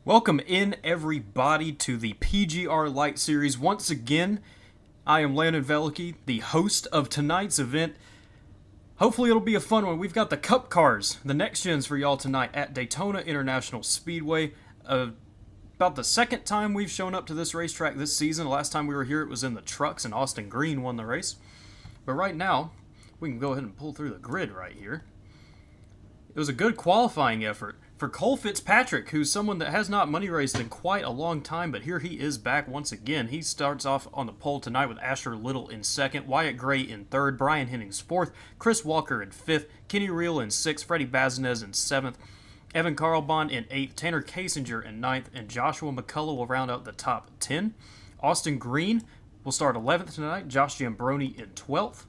Welcome in, everybody, to the PGR Lite Series. Once again, I am Landon Veleke, the host of tonight's event. Hopefully it'll be a fun one. We've got the Cup Cars, the next gens for y'all tonight at Daytona International Speedway. About the second time we've shown up to this racetrack this season. The last time we were here it was in the trucks and Austin Green won the race. But right now, we can go ahead and pull through the grid right here. It was a good qualifying effort for Cole Fitzpatrick, who's someone that has not money raced in quite a long time, but here he is back once again. He starts off on the pole tonight with Asher Little in second, Wyatt Gray in third, Brian Hennings fourth, Chris Walker in fifth, Kenny Reel in sixth, Freddie Bazinez in seventh, Evan Carlbon in eighth, Tanner Kasinger in ninth, and Joshua McCullough will round out the top 10. Austin Green will start 11th tonight, Josh Giambroni in 12th.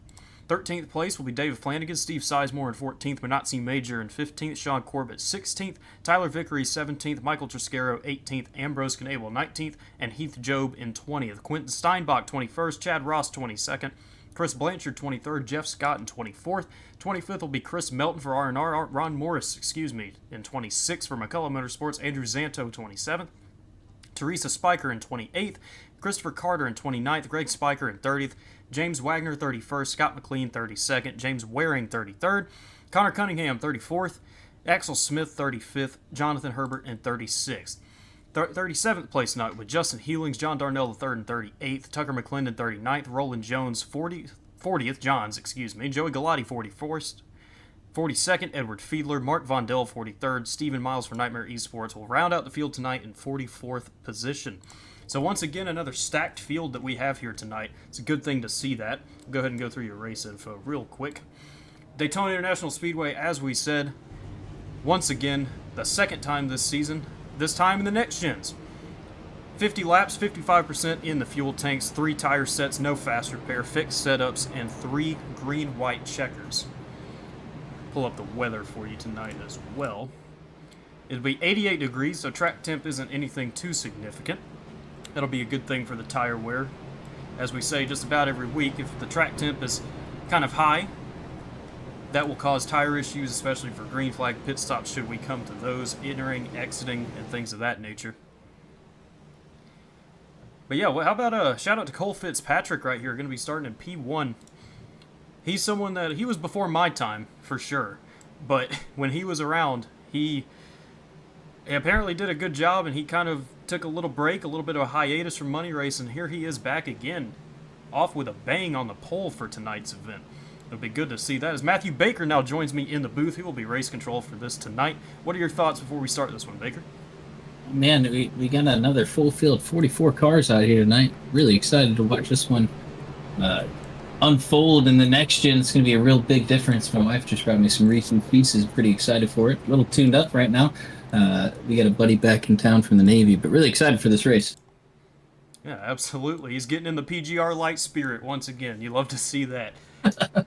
13th place will be David Flanagan, Steve Sizemore in 14th, Manatzi Major in 15th, Sean Corbett 16th, Tyler Vickery 17th, Michael Triscaro 18th, Ambrose Knable 19th, and Heath Job in 20th. Quentin Steinbach 21st, Chad Ross 22nd, Chris Blanchard 23rd, Jeff Scott in 24th. 25th will be Chris Melton for R&R, Ron Morris, in 26th for McCullough Motorsports, Andrew Zanto 27th, Teresa Spiker in 28th, Christopher Carter in 29th, Greg Spiker in 30th, James Wagner 31st, Scott McLean 32nd, James Waring 33rd, Connor Cunningham 34th, Axel Smith 35th, Jonathan Herbert in 36th. 37th place tonight with Justin Healings, John Darnell III in 38th, Tucker McClendon 39th, Roland Jones 40th, Joey Galati 44th, 42nd, Edward Fiedler, Mark Vondell 43rd, Stephen Miles for Nightmare Esports will round out the field tonight in 44th position. So once again, another stacked field that we have here tonight. It's a good thing to see that. We'll go ahead and go through your race info real quick. Daytona International Speedway, as we said, once again, the second time this season, this time in the next gens. 50 laps, 55% in the fuel tanks, 3 tire sets, no fast repair, fixed setups, and 3 green-white checkers. Pull up the weather for you tonight as well. It'll be 88 degrees, so track temp isn't anything too significant. That'll be a good thing for the tire wear. As we say just about every week, if the track temp is kind of high, that will cause tire issues, especially for green flag pit stops should we come to those, entering, exiting, and things of that nature. But yeah, well, how about a shout out to Cole Fitzpatrick right here, going to be starting in P1. He's someone that, he was before my time, for sure. But when he was around, he apparently did a good job, and he kind of took a little break, a little bit of a hiatus from money race, and here he is back again, off with a bang on the pole for tonight's event. It'll be good to see that. As Matthew Baker now joins me in the booth, he will be race control for this tonight. What are your thoughts before we start this one, Baker? Man, we got another full field, 44 cars out here tonight. Really excited to watch this one unfold in the next gen. It's going to be a real big difference. My wife just brought me some recent pieces. Pretty excited for it. A little tuned up right now. We got a buddy back in town from the Navy, but really excited for this race. Yeah, absolutely. He's getting in the PGR Lite spirit once again. You love to see that. But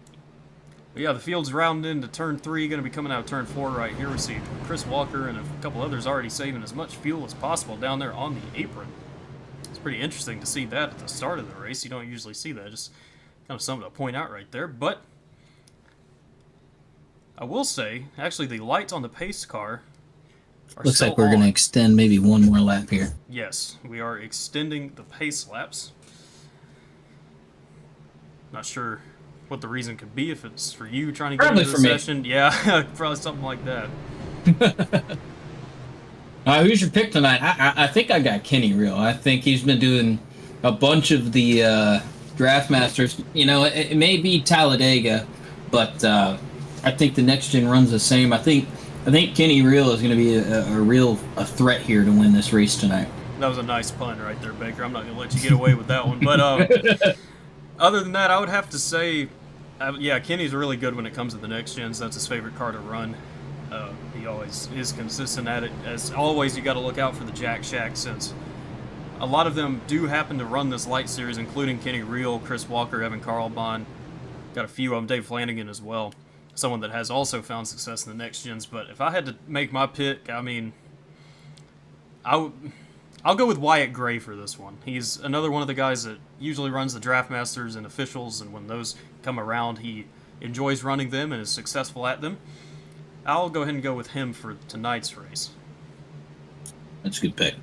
yeah, the field's rounding into turn 3, going to be coming out of turn 4 right here. We see Chris Walker and a couple others already saving as much fuel as possible down there on the apron. It's pretty interesting to see that at the start of the race. You don't usually see that. Just kind of something to point out right there. But I will say, actually, the lights on the pace car are Looks still like we're going to extend maybe one more lap here. Yes, we are extending the pace laps. Not sure what the reason could be, if it's for you trying to get into the session. Yeah, probably something like that. Who's your pick tonight? I think I got Kenny Reel. I think he's been doing a bunch of the Draft Masters. You know, it may be Talladega, but I think the next gen runs the same. I think Kenny Reel is going to be a threat here to win this race tonight. That was a nice pun right there, Baker. I'm not going to let you get away with that one. But other than that, I would have to say, yeah, Kenny's really good when it comes to the next gens. That's his favorite car to run. He always is consistent at it. As always, you got to look out for the Jack Shack, since a lot of them do happen to run this light series, including Kenny Reel, Chris Walker, Evan Carlbon. Got a few of them, Dave Flanagan as well. Someone that has also found success in the next gens. But if I had to make my pick, I mean, I'll go with Wyatt Gray for this one. He's another one of the guys that usually runs the Draft Masters and officials, and when those come around, he enjoys running them and is successful at them. I'll go ahead and go with him for tonight's race. That's a good pick.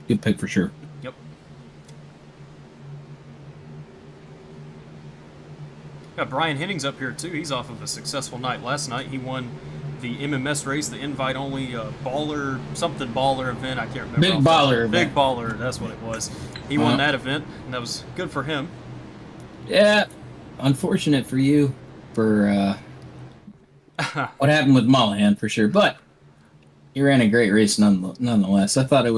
Good pick for sure. Yep. Got Brian Hennings up here too. He's off of a successful night last night. He won the MMS race, the invite-only baller, something baller event. I can't remember. Big baller. Big baller, that's what it was. He won that event, and that was good for him. Yeah. Unfortunate for you for what happened with Mollahan, for sure. But he ran a great race nonetheless. I thought it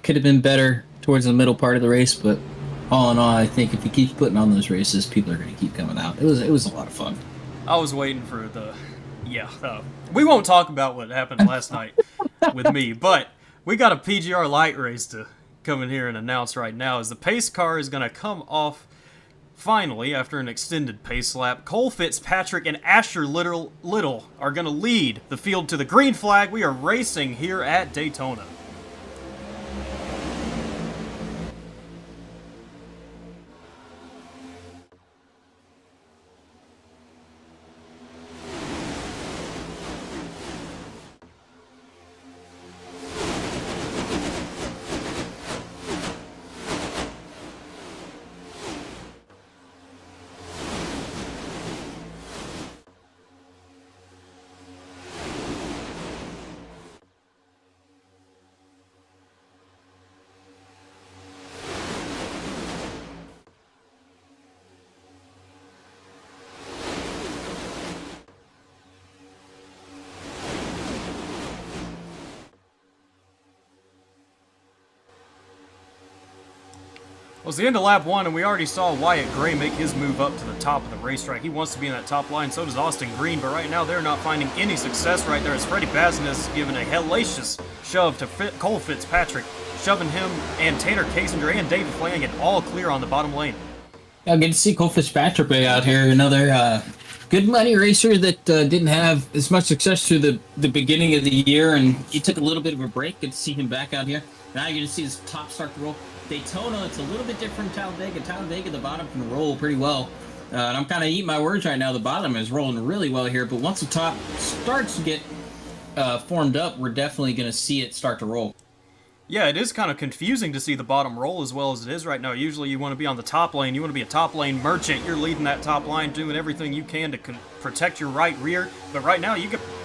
could have been better towards the middle part of the race, but all in all, I think if he keeps putting on those races, people are going to keep coming out. It was a lot of fun. I was waiting for we won't talk about what happened last night with me, but we got a PGR Lite race to come in here and announce right now as the pace car is going to come off finally after an extended pace lap. Cole Fitzpatrick and Asher Little are going to lead the field to the green flag. We are racing here at Daytona. Well, it's the end of lap 1, and we already saw Wyatt Gray make his move up to the top of the racetrack. He wants to be in that top line, so does Austin Green, but right now they're not finding any success right there as Freddie Bazin is giving a hellacious shove to Cole Fitzpatrick, shoving him and Tanner Kasinger and David Flanagan all clear on the bottom lane. Yeah, good to see Cole Fitzpatrick out here. Another good money racer that didn't have as much success through the beginning of the year, and he took a little bit of a break. Good to see him back out here. Now you're going to see his top start to roll. Daytona, it's a little bit different from Talladega. Talladega, the bottom can roll pretty well. And I'm kind of eating my words right now. The bottom is rolling really well here, but once the top starts to get formed up, we're definitely going to see it start to roll. Yeah, it is kind of confusing to see the bottom roll as well as it is right now. Usually you want to be on the top lane. You want to be a top lane merchant. You're leading that top line, doing everything you can to protect your right rear. But right now,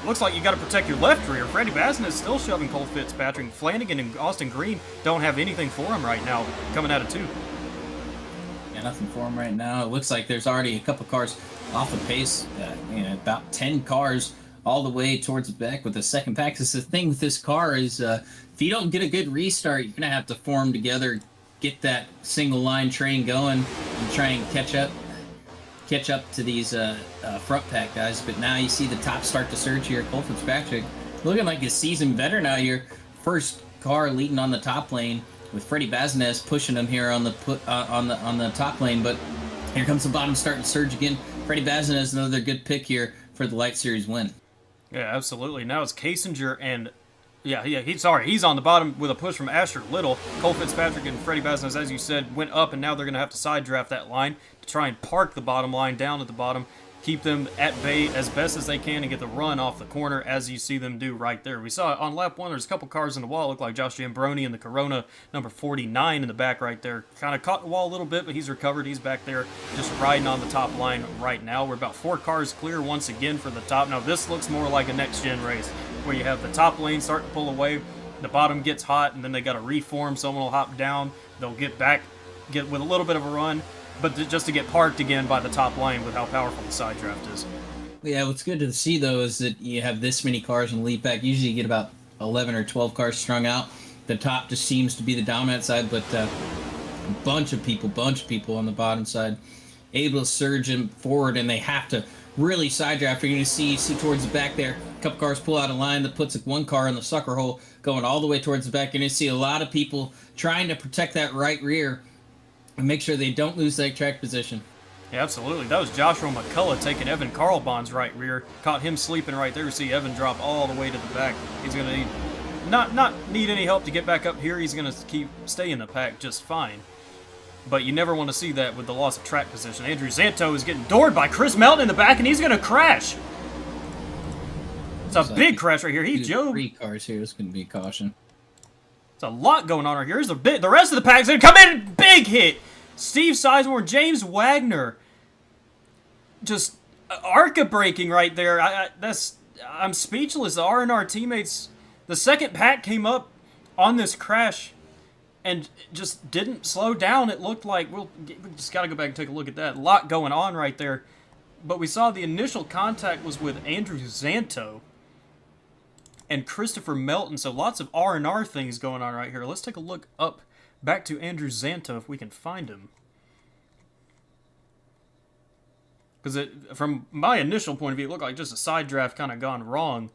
looks like you got to protect your left rear. Freddie Bazin is still shoving Cole Fitzpatrick. Flanagan and Austin Green don't have anything for him right now, coming out of 2. Yeah, nothing for him right now. It looks like there's already a couple cars off the pace. About 10 cars all the way towards the back with the second pack. Because the thing with this car is if you don't get a good restart, you're going to have to form together, get that single line train going, and try and catch up to these front pack guys. But now you see the top start to surge here. Cole Fitzpatrick looking like a seasoned veteran out here. First car leading on the top lane with Freddie Bazin pushing him here on the top lane. But here comes the bottom starting to surge again. Freddie Bazin is another good pick here for the Lite Series win. Yeah, absolutely. Now it's Kasinger and he's on the bottom with a push from Asher Little. Cole Fitzpatrick and Freddie Bazin, as you said, went up, and now they're going to have to side draft that line to try and park the bottom line down at the bottom, keep them at bay as best as they can and get the run off the corner as you see them do right there. We saw on lap 1, there's a couple cars in the wall. Look like Josh Jambroni in the Corona, number 49 in the back right there. Kind of caught the wall a little bit, but he's recovered. He's back there just riding on the top line right now. We're about 4 cars clear once again for the top. Now this looks more like a next-gen race where you have the top lane start to pull away, the bottom gets hot, and then they got to reform. Someone will hop down. They'll get with a little bit of a run, but just to get parked again by the top lane with how powerful the side draft is. Yeah, what's good to see, though, is that you have this many cars in the lead pack. Usually you get about 11 or 12 cars strung out. The top just seems to be the dominant side, but a bunch of people on the bottom side able to surge them forward, and they have to really side draft. You're going to see towards the back there, a couple cars pull out a line that puts one car in the sucker hole going all the way towards the back. You're going to see a lot of people trying to protect that right rear and make sure they don't lose that track position. Yeah, absolutely. That was Joshua McCullough taking Evan Carlbon's right rear. Caught him sleeping right there. See Evan drop all the way to the back. He's going to need not need any help to get back up here. He's going to stay in the pack just fine. But you never want to see that with the loss of track position. Andrew Zanto is getting doored by Chris Melton in the back, and he's going to crash. It's a big crash right here. Heath Job. 3 cars here. This can be caution. It's a lot going on right here. Here's the rest of the pack's gonna come in. Big hit. Steve Sizemore, James Wagner. Just ARCA braking right there. I'm speechless. The R&R teammates. The second pack came up on this crash and just didn't slow down. It looked like we just got to go back and take a look at that. A lot going on right there. But we saw the initial contact was with Andrew Zanto and Christopher Melton. So lots of R&R things going on right here. Let's take a look up back to Andrew Zanto if we can find him. Because from my initial point of view, it looked like just a side draft kind of gone wrong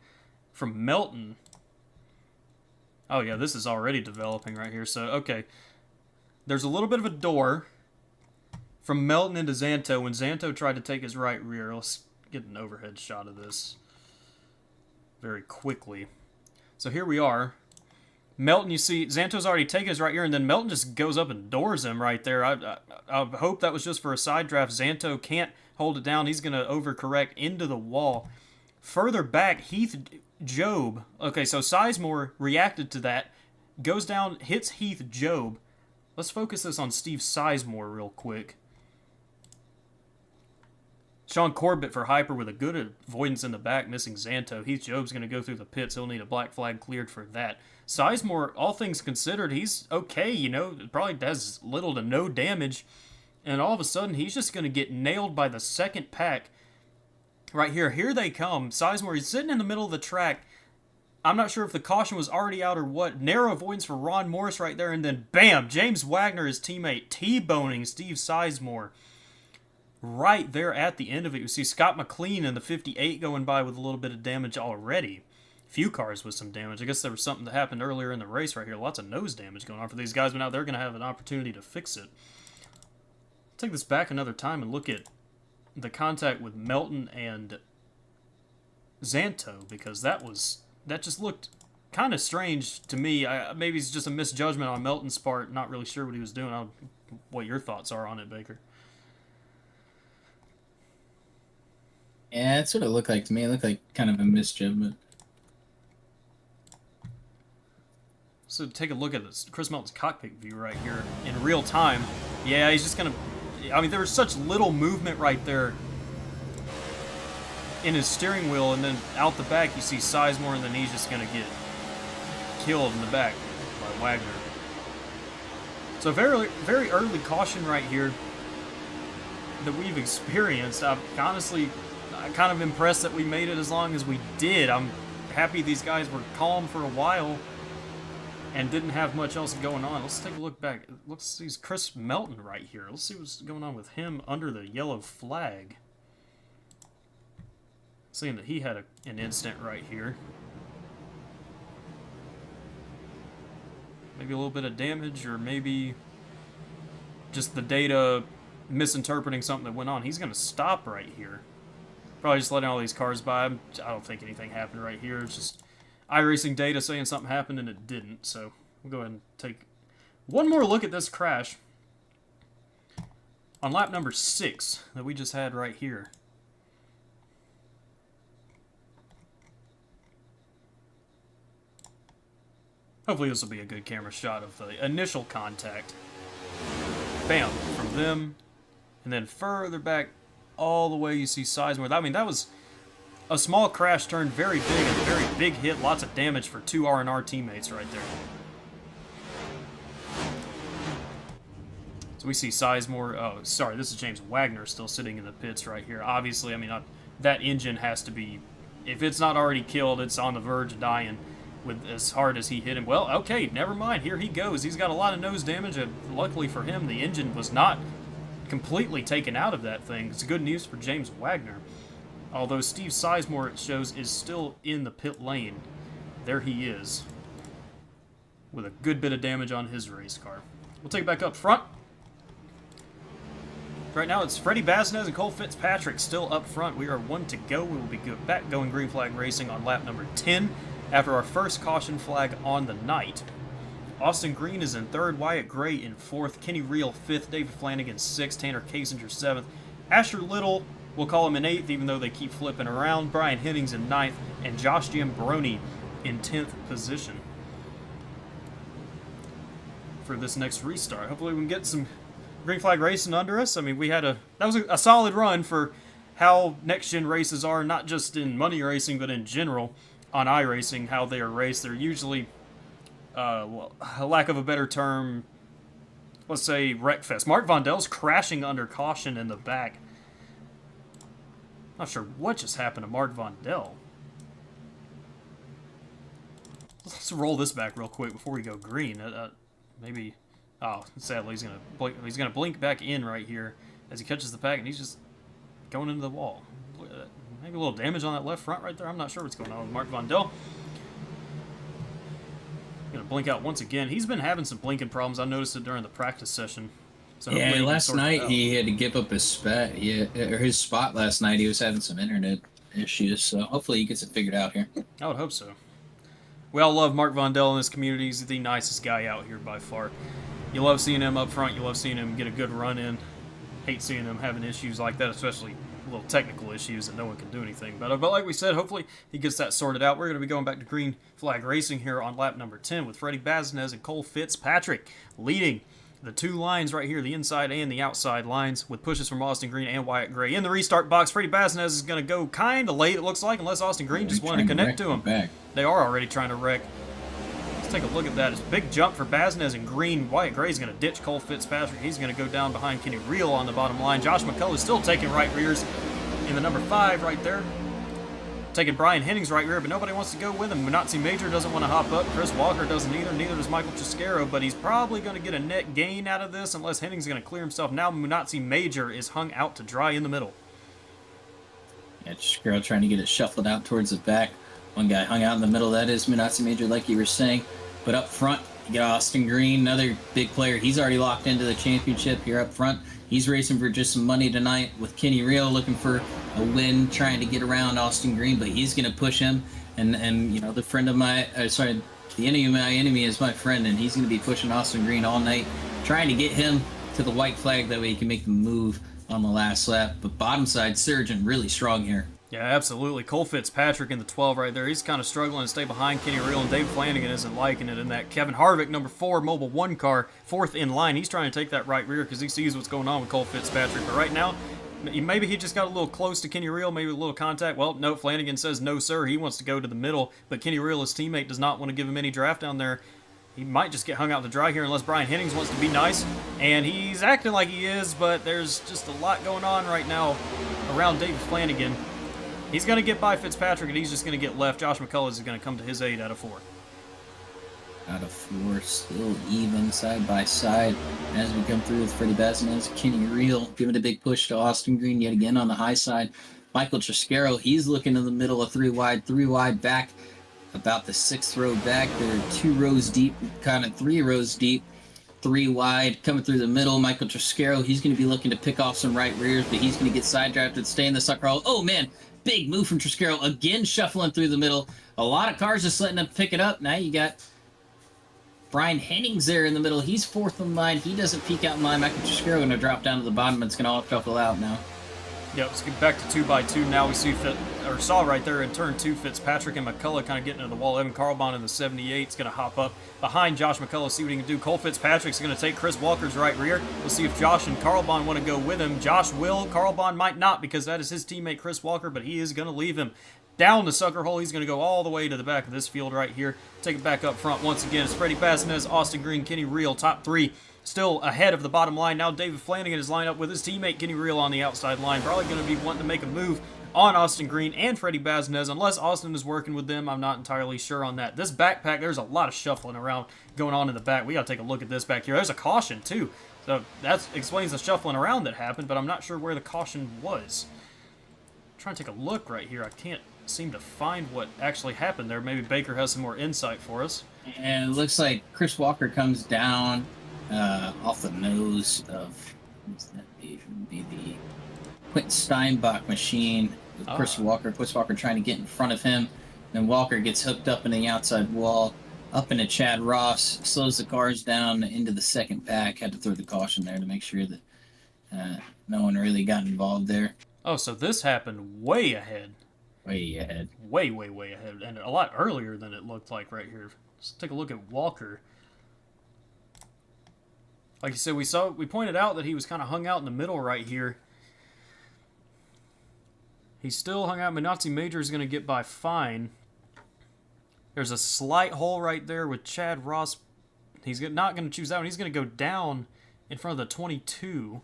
from Melton. Oh yeah, this is already developing right here. So, okay. There's a little bit of a door from Melton into Zanto when Zanto tried to take his right rear. Let's get an overhead shot of this very quickly. So here we are. Melton, you see, Zanto's already taken his right ear, and then Melton just goes up and doors him right there. I hope that was just for a side draft. Zanto can't hold it down. He's going to overcorrect into the wall. Further back, Heath Job. Okay, so Sizemore reacted to that. Goes down, hits Heath Job. Let's focus this on Steve Sizemore real quick. Sean Corbett for Hyper with a good avoidance in the back, missing Zanto. Heath Job's going to go through the pits. He'll need a black flag cleared for that. Sizemore, all things considered, he's okay, you know, probably does little to no damage. And all of a sudden, he's just going to get nailed by the second pack. Right here. Here they come. Sizemore, he's sitting in the middle of the track. I'm not sure if the caution was already out or what. Narrow avoidance for Ron Morris right there. And then, bam, James Wagner, his teammate, T-boning Steve Sizemore. Right there at the end of it. You see Scott McLean in the 58 going by with a little bit of damage already. Few cars with some damage. I guess there was something that happened earlier in the race right here. Lots of nose damage going on for these guys, but now they're going to have an opportunity to fix it. Take this back another time and look at the contact with Melton and Zanto, because that just looked kind of strange to me. Maybe it's just a misjudgment on Melton's part. Not really sure what he was doing. What your thoughts are on it, Baker? Yeah, that's what it looked like to me. It looked like kind of a misjudgment. So take a look at this Chris Melton's cockpit view right here in real time. Yeah, he's just going to... I mean, there was such little movement right there in his steering wheel, and then out the back you see Sizemore, and then he's just going to get killed in the back by Wagner. So very, very early caution right here that we've experienced. Honestly, I'm kind of impressed that we made it as long as we did. I'm happy these guys were calm for a while and didn't have much else going on. Let's take a look back. Let's see Chris Melton right here. Let's see what's going on with him under the yellow flag. Seeing that he had an incident right here. Maybe a little bit of damage, or maybe just the data misinterpreting something that went on. He's going to stop right here. Probably just letting all these cars by. I don't think anything happened right here. It's just iRacing data saying something happened and it didn't. So we'll go ahead and take one more look at this crash on lap number 6 that we just had right here. Hopefully this will be a good camera shot of the initial contact. Bam, from them. And then further back all the way you see Sizemore. I mean, that was a small crash turned very big and a very big hit. Lots of damage for 2 R&R teammates right there. So we see Sizemore. Oh, sorry, this is James Wagner still sitting in the pits right here. Obviously, I mean, that engine has to be, if it's not already killed, it's on the verge of dying with as hard as he hit him. Well, okay, never mind. Here he goes. He's got a lot of nose damage, and luckily for him, the engine was not completely taken out of that thing. It's good news for James Wagner. Although Steve Sizemore, it shows, is still in the pit lane. There he is, with a good bit of damage on his race car. We'll take it back up front. Right now, it's Freddie Basnez and Cole Fitzpatrick still up front. We are 1 to go. We will be back going green flag racing on lap number 10 after our first caution flag on the night. Austin Green is in 3rd, Wyatt Gray in 4th, Kenny Reel 5th, David Flanagan 6th, Tanner Kasinger 7th, Asher Little we'll call him in 8th, even though they keep flipping around. Brian Hennings in 9th, and Josh Giambroni in 10th position for this next restart. Hopefully we can get some green flag racing under us. I mean, that was a solid run for how next-gen races are, not just in money racing, but in general on iRacing, how they are raced. They're usually, well, a lack of a better term, let's say wreckfest. Mark Vondel's crashing under caution in the back. Not sure what just happened to Mark Vondel. Let's roll this back real quick before we go green. Maybe, oh, sadly he's gonna blink back in right here as he catches the pack, and he's just going into the wall. Maybe a little damage on that left front right there. I'm not sure what's going on with Mark Vondel. Gonna blink out once again. He's been having some blinking problems. I noticed it during the practice session. So yeah, last night he had to give up his spot last night. He was having some internet issues, so hopefully he gets it figured out here. I would hope so. We all love Mark Vondel in this community. He's the nicest guy out here by far. You love seeing him up front. You love seeing him get a good run in. Hate seeing him having issues like that, especially little technical issues that no one can do anything about. But like we said, hopefully he gets that sorted out. We're going to be going back to green flag racing here on lap number 10 with Freddie Baznez and Cole Fitzpatrick leading the two lines right here, the inside and the outside lines, with pushes from Austin Green and Wyatt Gray. In the restart box, Freddie Baznez is going to go kind of late, it looks like, unless Austin Green just wanted to connect to him. They are already trying to wreck. Let's take a look at that. It's a big jump for Baznez and Green. Wyatt Gray is going to ditch Cole Fitzpatrick. He's going to go down behind Kenny Reel on the bottom line. Josh McCullough is still taking right rears in the number 5 right there. Taking Brian Hennings right rear, but nobody wants to go with him. Munatzi Major doesn't want to hop up. Chris Walker doesn't either. Neither does Michael Chiscaro, but he's probably going to get a net gain out of this unless Hennings is going to clear himself. Now Munatzi Major is hung out to dry in the middle. Yeah, Chiscaro trying to get it shuffled out towards the back. One guy hung out in the middle. That is Munatzi Major, like you were saying. But up front, you got Austin Green, another big player. He's already locked into the championship here up front. He's racing for just some money tonight with Kenny Reel looking for a win, trying to get around Austin Green, but he's going to push him. And you know, the enemy of my enemy is my friend, and he's going to be pushing Austin Green all night, trying to get him to the white flag. That way he can make the move on the last lap. But bottom side, Surgeon really strong here. Yeah, absolutely. Cole Fitzpatrick in the 12 right there. He's kind of struggling to stay behind Kenny Reel, and Dave Flanagan isn't liking it in that. Kevin Harvick, number 4, Mobile 1 car, 4th in line. He's trying to take that right rear because he sees what's going on with Cole Fitzpatrick. But right now, maybe he just got a little close to Kenny Reel, maybe a little contact. Well, no, Flanagan says no, sir. He wants to go to the middle, but Kenny Reel, his teammate, does not want to give him any draft down there. He might just get hung out to dry here unless Brian Hennings wants to be nice. And he's acting like he is, but there's just a lot going on right now around David Flanagan. He's going to get by Fitzpatrick, and he's just going to get left. Josh McCullough is going to come to his aid out of 4. Out of 4, still even side by side as we come through with Freddie Baznez. Kenny Reel giving a big push to Austin Green yet again on the high side. Michael Chiscaro, he's looking in the middle of 3 wide back, about the 6th row back. They're 2 rows deep, kind of 3 rows deep, 3 wide, coming through the middle. Michael Chiscaro, he's going to be looking to pick off some right rears, but he's going to get side drafted, stay in the sucker hole. Oh, man. Big move from Chiscaro, again shuffling through the middle. A lot of cars just letting him pick it up. Now you got Brian Hennings there in the middle. He's 4th in line. He doesn't peek out in line. Michael Chiscaro going to drop down to the bottom. It's going to all shuffle out now. Yep, let's get back to 2x2. Now we see saw right there in turn 2, Fitzpatrick and McCullough kind of getting into the wall. Evan Carlbon in the 78 is going to hop up behind Josh McCullough, see what he can do. Cole Fitzpatrick's going to take Chris Walker's right rear. We'll see if Josh and Carlbon want to go with him. Josh will. Carlbon might not because that is his teammate Chris Walker, but he is going to leave him down the sucker hole. He's going to go all the way to the back of this field right here. Take it back up front once again. It's Freddie Baznez, Austin Green, Kenny Reel, top 3. Still ahead of the bottom line. Now David Flanagan is lined up with his teammate Kenny Reel on the outside line. Probably going to be wanting to make a move on Austin Green and Freddie Baznez. Unless Austin is working with them, I'm not entirely sure on that. This backpack, there's a lot of shuffling around going on in the back. We got to take a look at this back here. There's a caution, too. So that explains the shuffling around that happened, but I'm not sure where the caution was. I'm trying to take a look right here. I can't seem to find what actually happened there. Maybe Baker has some more insight for us. And it looks like Chris Walker comes down off the nose of, what's that be? It would be the Quentin Steinbach machine with Chris Walker. Chris Walker trying to get in front of him. Then Walker gets hooked up in the outside wall, up into Chad Ross, slows the cars down into the second pack. Had to throw the caution there to make sure that no one really got involved there. Oh, so this happened way ahead. Way ahead. Way, way, way ahead. And a lot earlier than it looked like right here. Let's take a look at Walker. Like you said, we pointed out that he was kind of hung out in the middle right here. He's still hung out. Minazzi Major is going to get by fine. There's a slight hole right there with Chad Ross. He's not going to choose that one. He's going to go down in front of the 22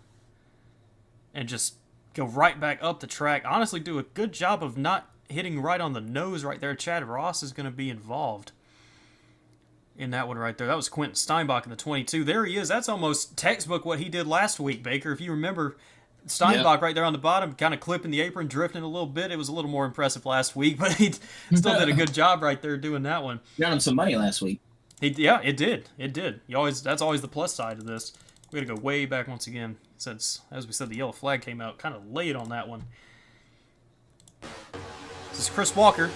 and just go right back up the track. Honestly, do a good job of not hitting right on the nose right there. Chad Ross is going to be involved in that one right there. That was Quentin Steinbach in the 22. There he is. That's almost textbook what he did last week, Baker. If you remember, Steinbach right there on the bottom, kind of clipping the apron, drifting a little bit. It was a little more impressive last week, but he still did a good job right there doing that one. Got him some money last week. Yeah, it did. It did. That's always the plus side of this. We got to go way back once again, since, as we said, the yellow flag came out kind of late on that one. This is Chris Walker.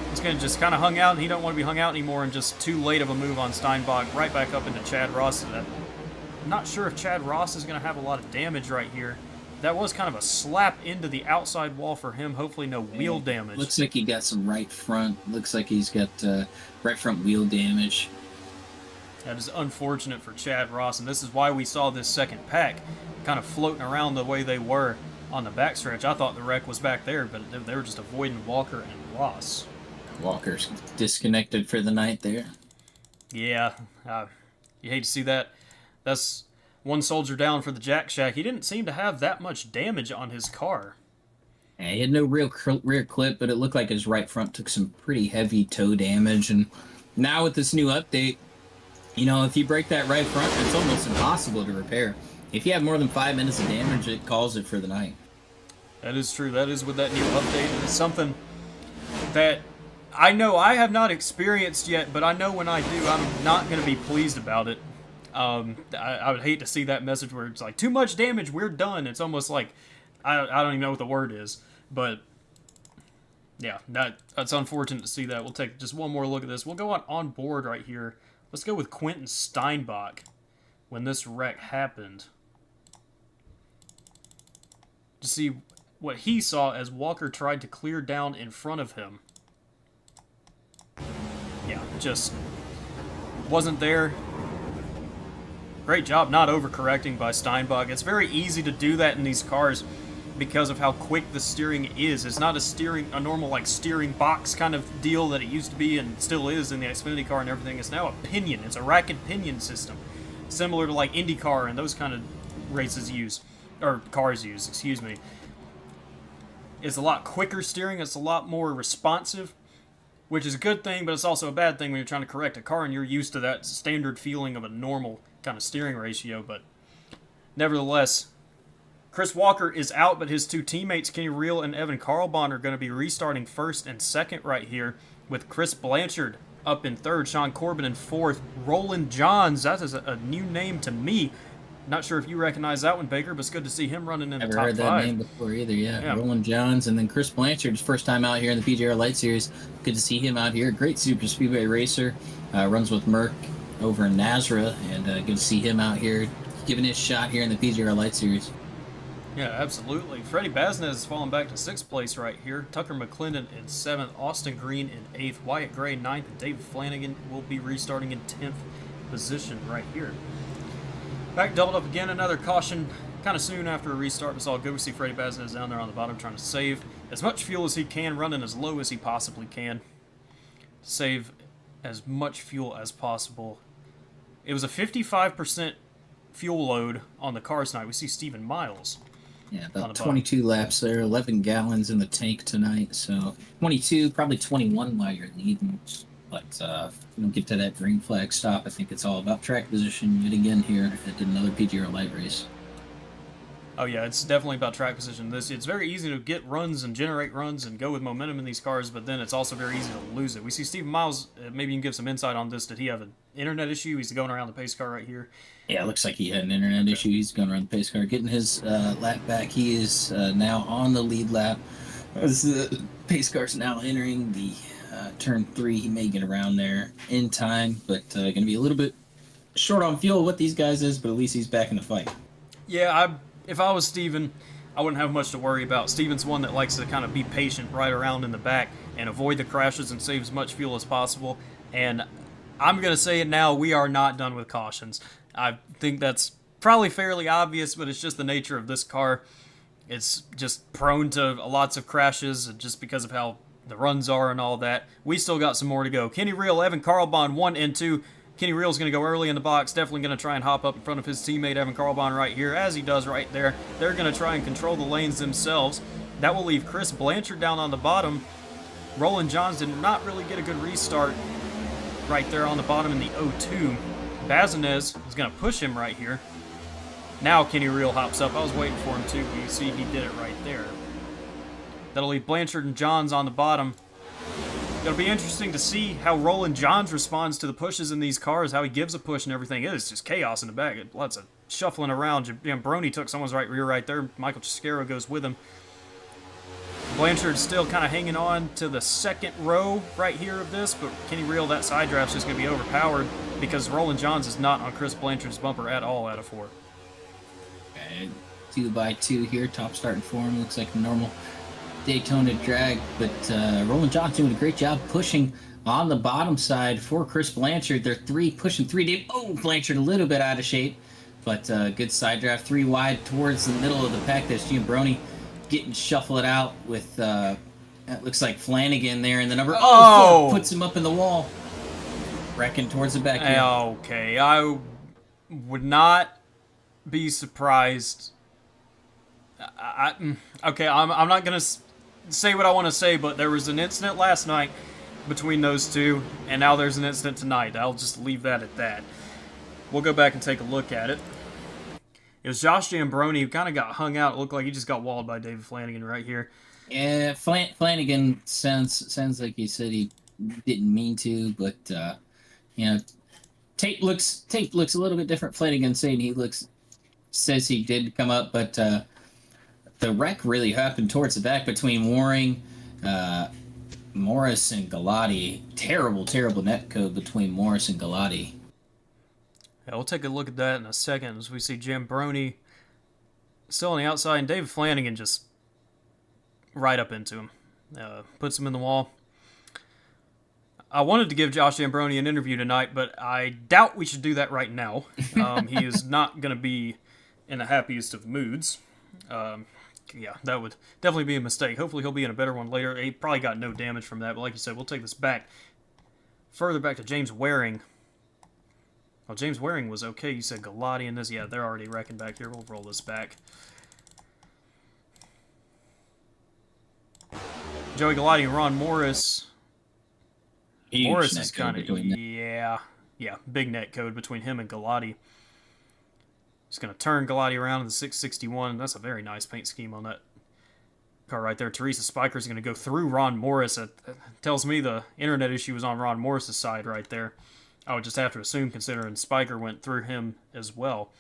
He's going to just kind of hung out, and he don't want to be hung out anymore, and just too late of a move on Steinbach. Right back up into Chad Ross. I'm not sure if Chad Ross is going to have a lot of damage right here. That was kind of a slap into the outside wall for him. Hopefully no wheel damage. Looks like he got some right front. Looks like he's got right front wheel damage. That is unfortunate for Chad Ross, and this is why we saw this second pack kind of floating around the way they were on the backstretch. I thought the wreck was back there, but they were just avoiding Walker and Ross. Walker's disconnected for the night there. Yeah, you hate to see that. That's one soldier down for the Jack Shack. He didn't seem to have that much damage on his car. Yeah, he had no real rear clip, but it looked like his right front took some pretty heavy toe damage. And now with this new update, you know, if you break that right front, it's almost impossible to repair. If you have more than 5 minutes of damage, it calls it for the night. That is true. That is with that new update. It's something that I know I have not experienced yet, but I know when I do, I'm not going to be pleased about it. I would hate to see that message where it's like, too much damage, we're done. It's almost like, I don't even know what the word is. But, yeah, that's unfortunate to see that. We'll take just one more look at this. We'll go on board right here. Let's go with Quentin Steinbach when this wreck happened. To see what he saw as Walker tried to clear down in front of him. Yeah, just wasn't there. Great job not overcorrecting by Steinbach. It's very easy to do that in these cars because of how quick the steering is. It's not a normal like steering box kind of deal that it used to be and still is in the Xfinity car and everything. It's now a pinion. It's a rack and pinion system, similar to like IndyCar and those kind of races use, or cars use, excuse me. It's a lot quicker steering. It's a lot more responsive, which is a good thing, but it's also a bad thing when you're trying to correct a car and you're used to that standard feeling of a normal kind of steering ratio. But nevertheless, Chris Walker is out, but his two teammates, Kenny Reel and Evan Carlbon, are going to be restarting first and second right here, with Chris Blanchard up in third, Sean Corbin in fourth, Roland Johns, that is a new name to me. Not sure if you recognize that one, Baker, but it's good to see him running in the top five. Never heard that name before either, yeah. Roland Johns, and then Chris Blanchard's first time out here in the PGR Lite Series. Good to see him out here. Great super speedway racer. Runs with Merck over in Nazareth, and good to see him out here giving his shot here in the PGR Lite Series. Yeah, absolutely. Freddie Basnez has fallen back to sixth place right here. Tucker McClendon in seventh. Austin Green in eighth. Wyatt Gray ninth. And David Flanagan will be restarting in 10th position right here. Back doubled up again. Another caution kind of soon after a restart. It's all good. We see Freddie Basnez down there on the bottom trying to save as much fuel as he can, running as low as he possibly can. Save as much fuel as possible. It was a 55% fuel load on the cars tonight. We see Stephen Miles. Yeah, about 22 laps there, 11 gallons in the tank tonight. So 22, probably 21 while you're leading. But if you don't get to that green flag stop, I think it's all about track position yet again here at another PGR Lite race. Oh yeah, it's definitely about track position. It's very easy to get runs and generate runs and go with momentum in these cars, but then it's also very easy to lose it. We see Stephen Miles, maybe you can give some insight on this. Did he have an internet issue? He's going around the pace car right here. Yeah, it looks like he had an internet issue. He's going around the pace car, getting his lap back. He is now on the lead lap. As the pace car's now entering the turn 3, he may get around there in time, but going to be a little bit short on fuel what these guys is, but at least he's back in the fight. Yeah, if I was Steven, I wouldn't have much to worry about. Steven's one that likes to kind of be patient right around in the back and avoid the crashes and save as much fuel as possible. And I'm going to say it now, we are not done with cautions. I think that's probably fairly obvious, but it's just the nature of this car. It's just prone to lots of crashes just because of how the runs are and all that. We still got some more to go. Kenny Reel, Evan Carlbon, 1 and 2. Kenny Reel's going to go early in the box, definitely going to try and hop up in front of his teammate Evan Carlbon right here, as he does right there. They're going to try and control the lanes themselves. That will leave Chris Blanchard down on the bottom. Roland Johns did not really get a good restart right there on the bottom in the 0-2. Bazinez is going to push him right here. Now Kenny Reel hops up. I was waiting for him too, but you see he did it right there. That'll leave Blanchard and Johns on the bottom. It'll be interesting to see how Roland Johns responds to the pushes in these cars, how he gives a push and everything. It is just chaos in the back. Lots of shuffling around. Jambroni took someone's right rear right there. Michael Chisquero goes with him. Blanchard's still kind of hanging on to the second row right here of this, but Kenny Reel, that side draft's just going to be overpowered because Roland Johns is not on Chris Blanchard's bumper at all out of 4. Okay, 2x2 here, top starting form. Looks like a normal Daytona drag, but Roland Johns doing a great job pushing on the bottom side for Chris Blanchard. They're pushing 3 deep. Oh, Blanchard a little bit out of shape, but good side draft, 3 wide towards the middle of the pack. There's Giambroni getting shuffled out with that looks like Flanagan there in the number. Oh, puts him up in the wall, wrecking towards the back here. Okay, I would not be surprised. Okay, I'm not gonna say what I want to say, but there was an incident last night between those two, and now there's an incident tonight. I'll just leave that at that. We'll go back and take a look at it. It was Josh Jambroni who kind of got hung out. It looked like he just got walled by David Flanagan right here. Yeah, Flanagan sounds like he said he didn't mean to, but you know, tape looks a little bit different. Flanagan saying says he did come up, but the wreck really happened towards the back between Waring, Morris, and Galati. Terrible net code between Morris and Galati. Yeah, we'll take a look at that in a second as we see Jambroni still on the outside, and David Flanagan just right up into him. Puts him in the wall. I wanted to give Josh Jambroni an interview tonight, but I doubt we should do that right now. He is not going to be in the happiest of moods. Yeah, that would definitely be a mistake. Hopefully he'll be in a better one later. He probably got no damage from that, but like you said, we'll take this back. Further back to James Waring. Well, James Waring was okay. You said Galati in this. Yeah, they're already wrecking back here. We'll roll this back. Joey Galati and Ron Morris. Huge Morris is net kind code of, between yeah, big net code between him and Galati. Just going to turn Galati around in the 661. That's a very nice paint scheme on that car right there. Teresa Spiker is going to go through Ron Morris. It tells me the internet issue was on Ron Morris's side right there. I would just have to assume, considering Spiker went through him as well.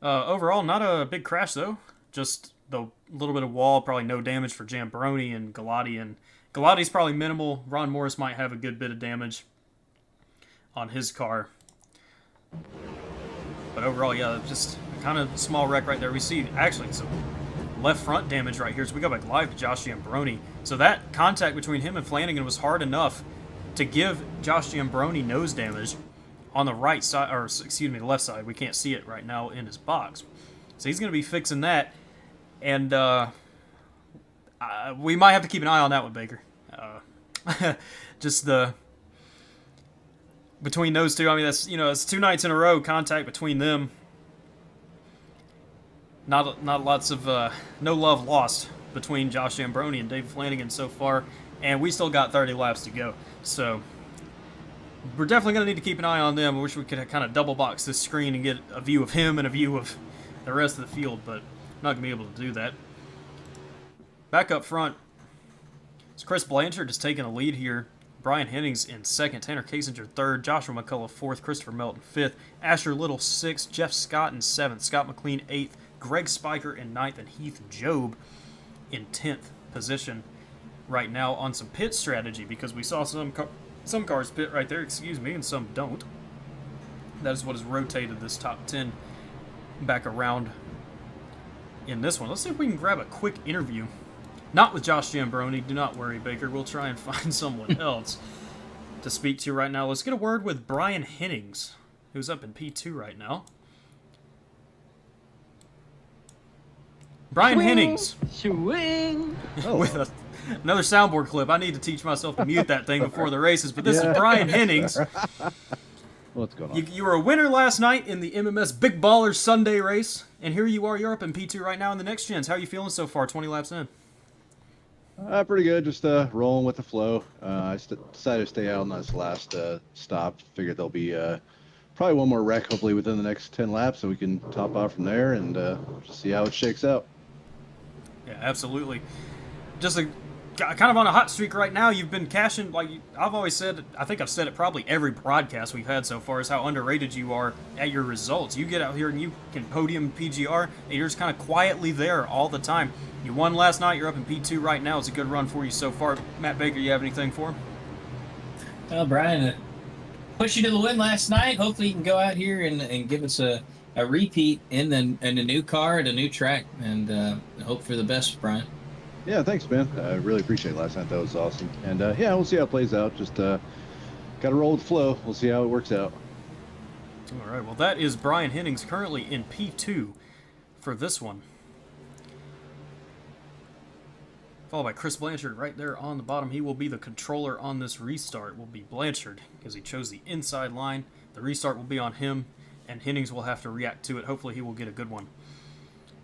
Overall, not a big crash, though. Just the little bit of wall, probably no damage for Jambroni and Galati. And Galati's probably minimal. Ron Morris might have a good bit of damage on his car. But overall, yeah, just kind of small wreck right there. We see, actually, some left front damage right here. So we go back live to Josh Jambroni. So that contact between him and Flanagan was hard enough to give Josh Jambroni nose damage on the right side, or excuse me, the left side. We can't see it right now in his box. So he's going to be fixing that. And we might have to keep an eye on that one, Baker. Just between those two, I mean, that's, it's 2 nights in a row contact between them. Not lots of no love lost between Josh Jambroni and David Flanagan so far, and we still got 30 laps to go. So we're definitely going to need to keep an eye on them. I wish we could kind of double box this screen and get a view of him and a view of the rest of the field, but I'm not going to be able to do that. Back up front, it's Chris Blanchard just taking a lead here. Brian Hennings in second, Tanner Kasinger third, Joshua McCullough fourth, Christopher Melton fifth, Asher Little sixth, Jeff Scott in seventh, Scott McLean eighth, Greg Spiker in ninth, and Heath Job in 10th position right now on some pit strategy, because we saw some cars pit right there, and some don't. That is what has rotated this top 10 back around in this one. Let's see if we can grab a quick interview. Not with Josh Jambroni. Do not worry, Baker. We'll try and find someone else to speak to right now. Let's get a word with Brian Hennings, who's up in P2 right now. Brian Hennings. Swing. With another soundboard clip. I need to teach myself to mute that thing before the races, but this is Brian Hennings. What's going on? You were a winner last night in the MMS Big Ballers Sunday race, and here you are. You're up in P2 right now in the next gens. How are you feeling so far, 20 laps in? Pretty good. Just rolling with the flow. I decided to stay out on this last stop. Figured there'll be probably one more wreck, hopefully within the next 10 laps, so we can top off from there and just see how it shakes out. Yeah, absolutely. Just kind of on a hot streak right now. You've been cashing, like I've always said, I think I've said it probably every broadcast we've had so far, is how underrated you are at your results. You get out here and you can podium PGR, and you're just kind of quietly there all the time. You won last night, you're up in P2 right now. It's a good run for you so far. Matt Baker, you have anything for him? Well, Brian, push you to the win last night. Hopefully you can go out here and give us a repeat in a new car at a new track, and hope for the best, Brian. Yeah, thanks, man. I really appreciate it last night. That was awesome. And yeah, we'll see how it plays out. Just got to roll with the flow. We'll see how it works out. All right, well, that is Brian Hennings currently in P2 for this one. Followed by Chris Blanchard right there on the bottom. He will be the controller on this restart. Will be Blanchard because he chose the inside line. The restart will be on him, and Hennings will have to react to it. Hopefully he will get a good one.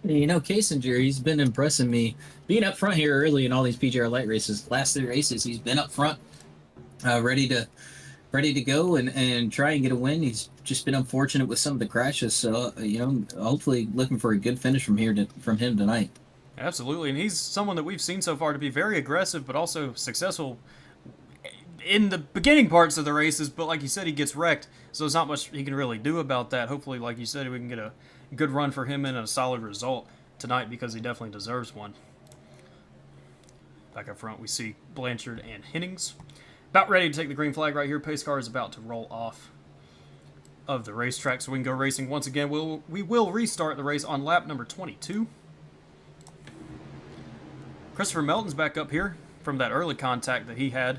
You know, Kasinger, he's been impressing me. Being up front here early in all these PGR Lite races, last 3 races, he's been up front, ready to go and try and get a win. He's just been unfortunate with some of the crashes, so hopefully looking for a good finish from him tonight. Absolutely, and he's someone that we've seen so far to be very aggressive, but also successful in the beginning parts of the races. But like you said, he gets wrecked, so there's not much he can really do about that. Hopefully, like you said, we can get a good run for him and a solid result tonight, because he definitely deserves one. Back up front, we see Blanchard and Hennings. About ready to take the green flag right here. Pace car is about to roll off of the racetrack, so we can go racing once again. We will restart the race on lap number 22. Christopher Melton's back up here from that early contact that he had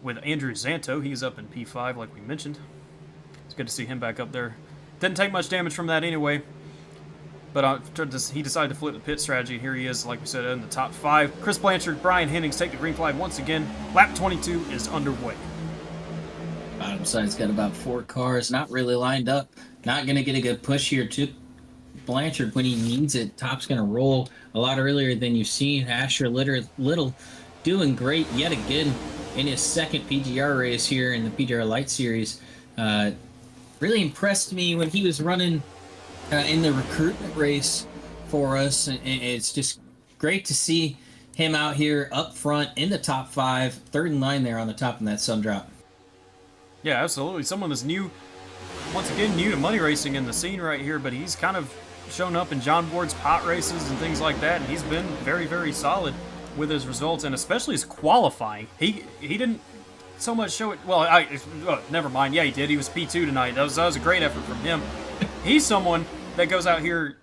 with Andrew Zanto. He's up in P5, like we mentioned. It's good to see him back up there. Didn't take much damage from that anyway, but he decided to flip the pit strategy. Here he is, like we said, in the top 5. Chris Blanchard, Brian Hennings take the green flag once again. Lap 22 is underway. Bottom side's got about 4 cars, not really lined up. Not going to get a good push here to Blanchard when he needs it. Top's going to roll a lot earlier than you've seen. Asher Little doing great yet again in his second PGR race here in the PGR Lite Series. Really impressed me when he was running in the recruitment race for us. And it's just great to see him out here up front in the top 5, third in line there on the top in that sun drop. Yeah, absolutely. Someone that's new, once again, new to money racing in the scene right here, but he's kind of shown up in John Ward's pot races and things like that, and he's been very, very solid with his results, and especially his qualifying. He didn't so much show it. Well, never mind. Yeah, he did. He was P2 tonight. That was a great effort from him. He's someone that goes out here.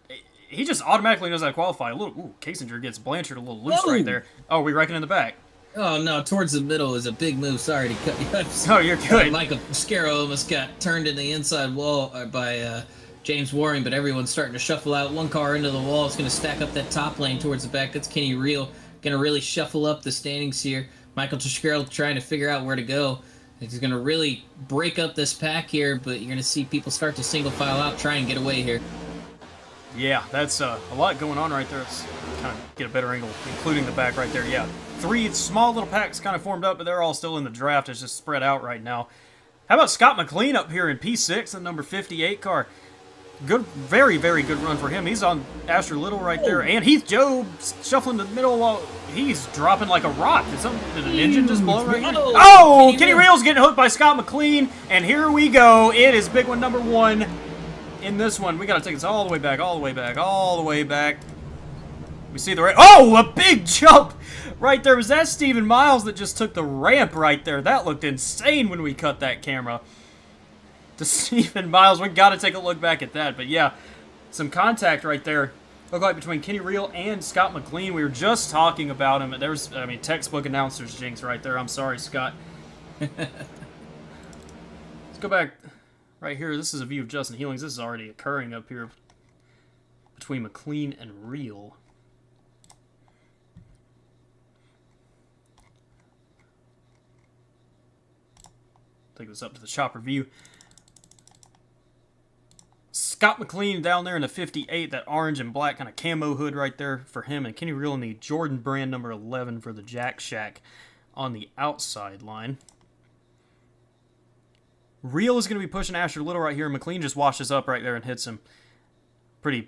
He just automatically knows how to qualify. Kasinger gets Blanchard a little loose right there. Oh, we reckon in the back. Oh, no, towards the middle is a big move. Sorry to cut you off. Oh, you're good. Michael Scarrow almost got turned in the inside wall by James Waring, but everyone's starting to shuffle out. One car into the wall. It's going to stack up that top lane towards the back. That's Kenny Reel. Going to really shuffle up the standings here. Michael Toscaro trying to figure out where to go. He's going to really break up this pack here, but you're going to see people start to single file out, try and get away here. Yeah, that's a lot going on right there. Let's kind of get a better angle, including the back right there. Yeah, 3 small little packs kind of formed up, but they're all still in the draft. It's just spread out right now. How about Scott McLean up here in P6, the number 58 car? Good, very, very good run for him. He's on Asher Little right there. And Heath Joe shuffling to the middle while he's dropping like a rock. Did an engine just blow right here? Oh, Kenny Reel's getting hooked by Scott McLean. And here we go. It is big one number 1 in this one. We got to take this all the way back, all the way back, all the way back. We see the oh, a big jump right there. Was that Stephen Miles that just took the ramp right there? That looked insane when we cut that camera. To Stephen Miles, we got to take a look back at that. But yeah, some contact right there Look like between Kenny Reel and Scott McLean. We were just talking about him. There's, I mean, textbook announcer's jinx right there. I'm sorry, Scott. Let's go back right here. This is a view of Justin Healings. This is already occurring up here between McLean and Reel. Take this up to the chopper view. Scott McLean down there in the 58, that orange and black kind of camo hood right there for him, and Kenny Reel in the Jordan brand number 11 for the Jack Shack on the outside line. Reel is going to be pushing Asher Little right here. McLean just washes up right there and hits him. Pretty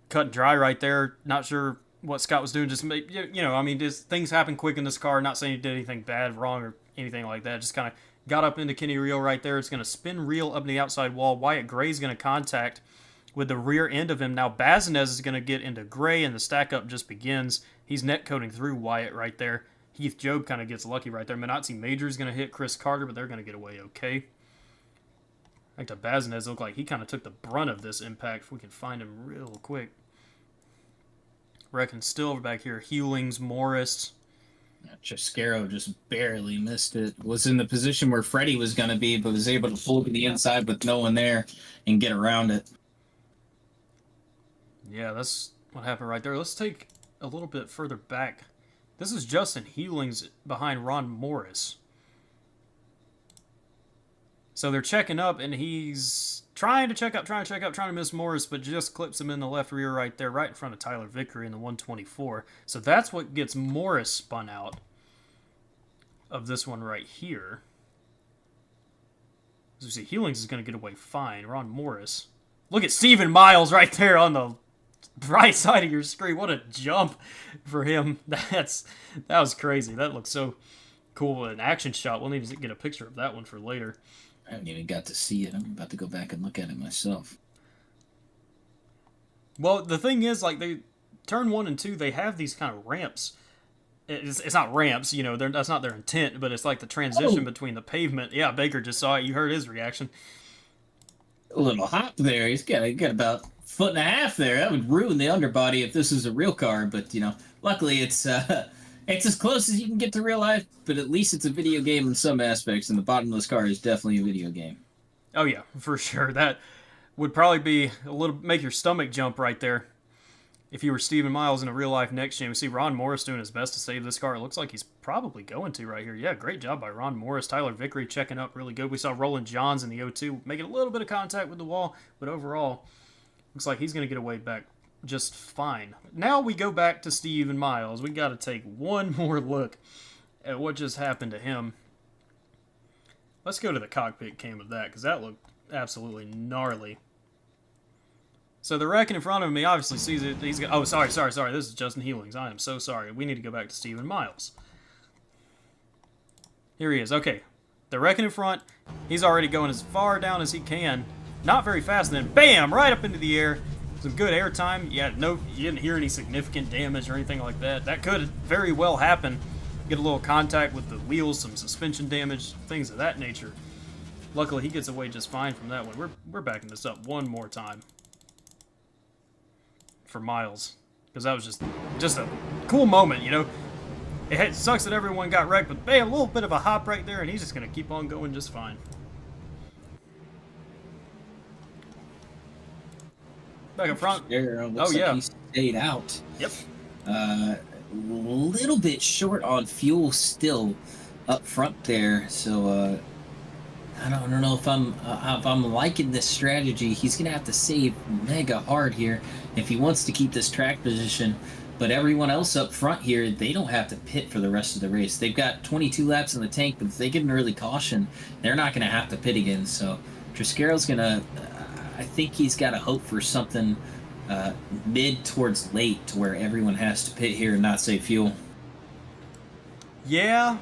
cut and dry right there. Not sure what Scott was doing. Just, you know, I mean, just things happen quick in this car. Not saying he did anything bad, wrong, or anything like that. Just kind of got up into Kenny Reel right there. It's going to spin Reel up to the outside wall. Wyatt Gray's going to contact with the rear end of him. Now Bazinez is going to get into Gray, and the stack up just begins. He's net coating through Wyatt right there. Heath Job kind of gets lucky right there. Minotzi Major is going to hit Chris Carter, but they're going to get away okay. I think to Bazinez looked like he kind of took the brunt of this impact. If we can find him real quick. Reckon still back here. Hewlings, Morris. Chescaro just barely missed it. Was in the position where Freddie was going to be, but was able to pull to the inside with no one there and get around it. Yeah, that's what happened right there. Let's take a little bit further back. This is Justin Hewlings behind Ron Morris. So they're checking up, and he's trying to miss Morris, but just clips him in the left rear right there, right in front of Tyler Vickery in the 124. So that's what gets Morris spun out of this one right here. As we see, Hewlings is going to get away fine. Ron Morris. Look at Steven Miles right there on the right side of your screen. What a jump for him. That was crazy. That looks so cool. An action shot. We'll need to get a picture of that one for later. I haven't even got to see it. I'm about to go back and look at it myself. Well, the thing is, like, they turn 1 and 2, they have these kind of ramps. It's not ramps, you know, that's not their intent, but it's like the transition between the pavement. Yeah, Baker just saw it. You heard his reaction. A little hop there. He's got about a foot and a half there. That would ruin the underbody if this was a real car, but, you know, luckily it's as close as you can get to real life, but at least it's a video game in some aspects, and the bottomless car is definitely a video game. Oh, yeah, for sure. That would probably be make your stomach jump right there. If you were Steven Miles in a real-life next gen, we see Ron Morris doing his best to save this car. It looks like he's probably going to right here. Yeah, great job by Ron Morris. Tyler Vickery checking up really good. We saw Roland Johns in the 0-2 making a little bit of contact with the wall, but overall, looks like he's going to get away back just fine. Now we go back to Steven Miles. We got to take one more look at what just happened to him. Let's go to the cockpit cam of that, because that looked absolutely gnarly. So the wreck in front of me obviously sees it. He's got, oh, sorry. This is Justin Hewlings. I am so sorry. We need to go back to Steven Miles. Here he is. Okay. The wreck in front. He's already going as far down as he can. Not very fast. And then, bam, right up into the air. Some good air time. Yeah, no, you didn't hear any significant damage or anything like that. That could very well happen. Get a little contact with the wheels, some suspension damage, things of that nature. Luckily, he gets away just fine from that one. We're backing this up one more time for Miles, because that was just a cool moment, you know. It sucks that everyone got wrecked, but bam, a little bit of a hop right there, and he's just going to keep on going just fine. Back in front. Oh, yeah. Like he stayed out. Yep. A little bit short on fuel still up front there, so I don't know if I'm liking this strategy. He's gonna have to save mega hard here if he wants to keep this track position. But everyone else up front here, they don't have to pit for the rest of the race. They've got 22 laps in the tank, but if they get an early caution, they're not gonna have to pit again. So Triscaro's gonna. I think he's got to hope for something mid towards late to where everyone has to pit here and not save fuel. Yeah,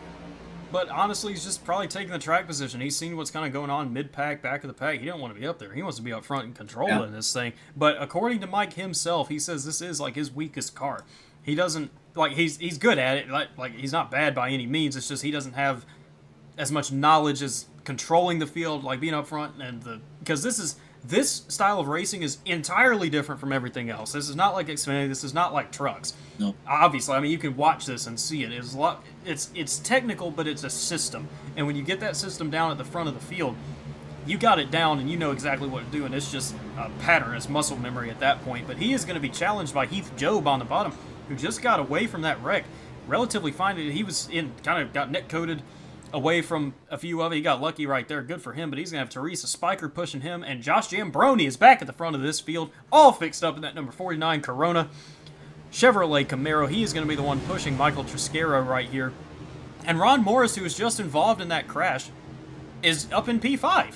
but honestly, he's just probably taking the track position. He's seen what's kind of going on mid-pack, back of the pack. He don't want to be up there. He wants to be up front and controlling this thing. But according to Mike himself, he says this is like his weakest car. He doesn't, like, he's good at it. Like he's not bad by any means. It's just he doesn't have as much knowledge as controlling the field, like being up front, and because this is This style of racing is entirely different from everything else. This is not like Xfinity. This is not like trucks. No. Obviously, I mean, you can watch this and see it. It's technical, but it's a system. And when you get that system down at the front of the field, you got it down and you know exactly what to do. And it's just a pattern. It's muscle memory at that point. But he is going to be challenged by Heath Job on the bottom, who just got away from that wreck relatively fine. He was kind of got neck coated away from a few of it. He got lucky right there. Good for him, but he's going to have Teresa Spiker pushing him, and Josh Jambroni is back at the front of this field, all fixed up in that number 49 Corona Chevrolet Camaro. He is going to be the one pushing Michael Triscaro right here. And Ron Morris, who was just involved in that crash, is up in P5.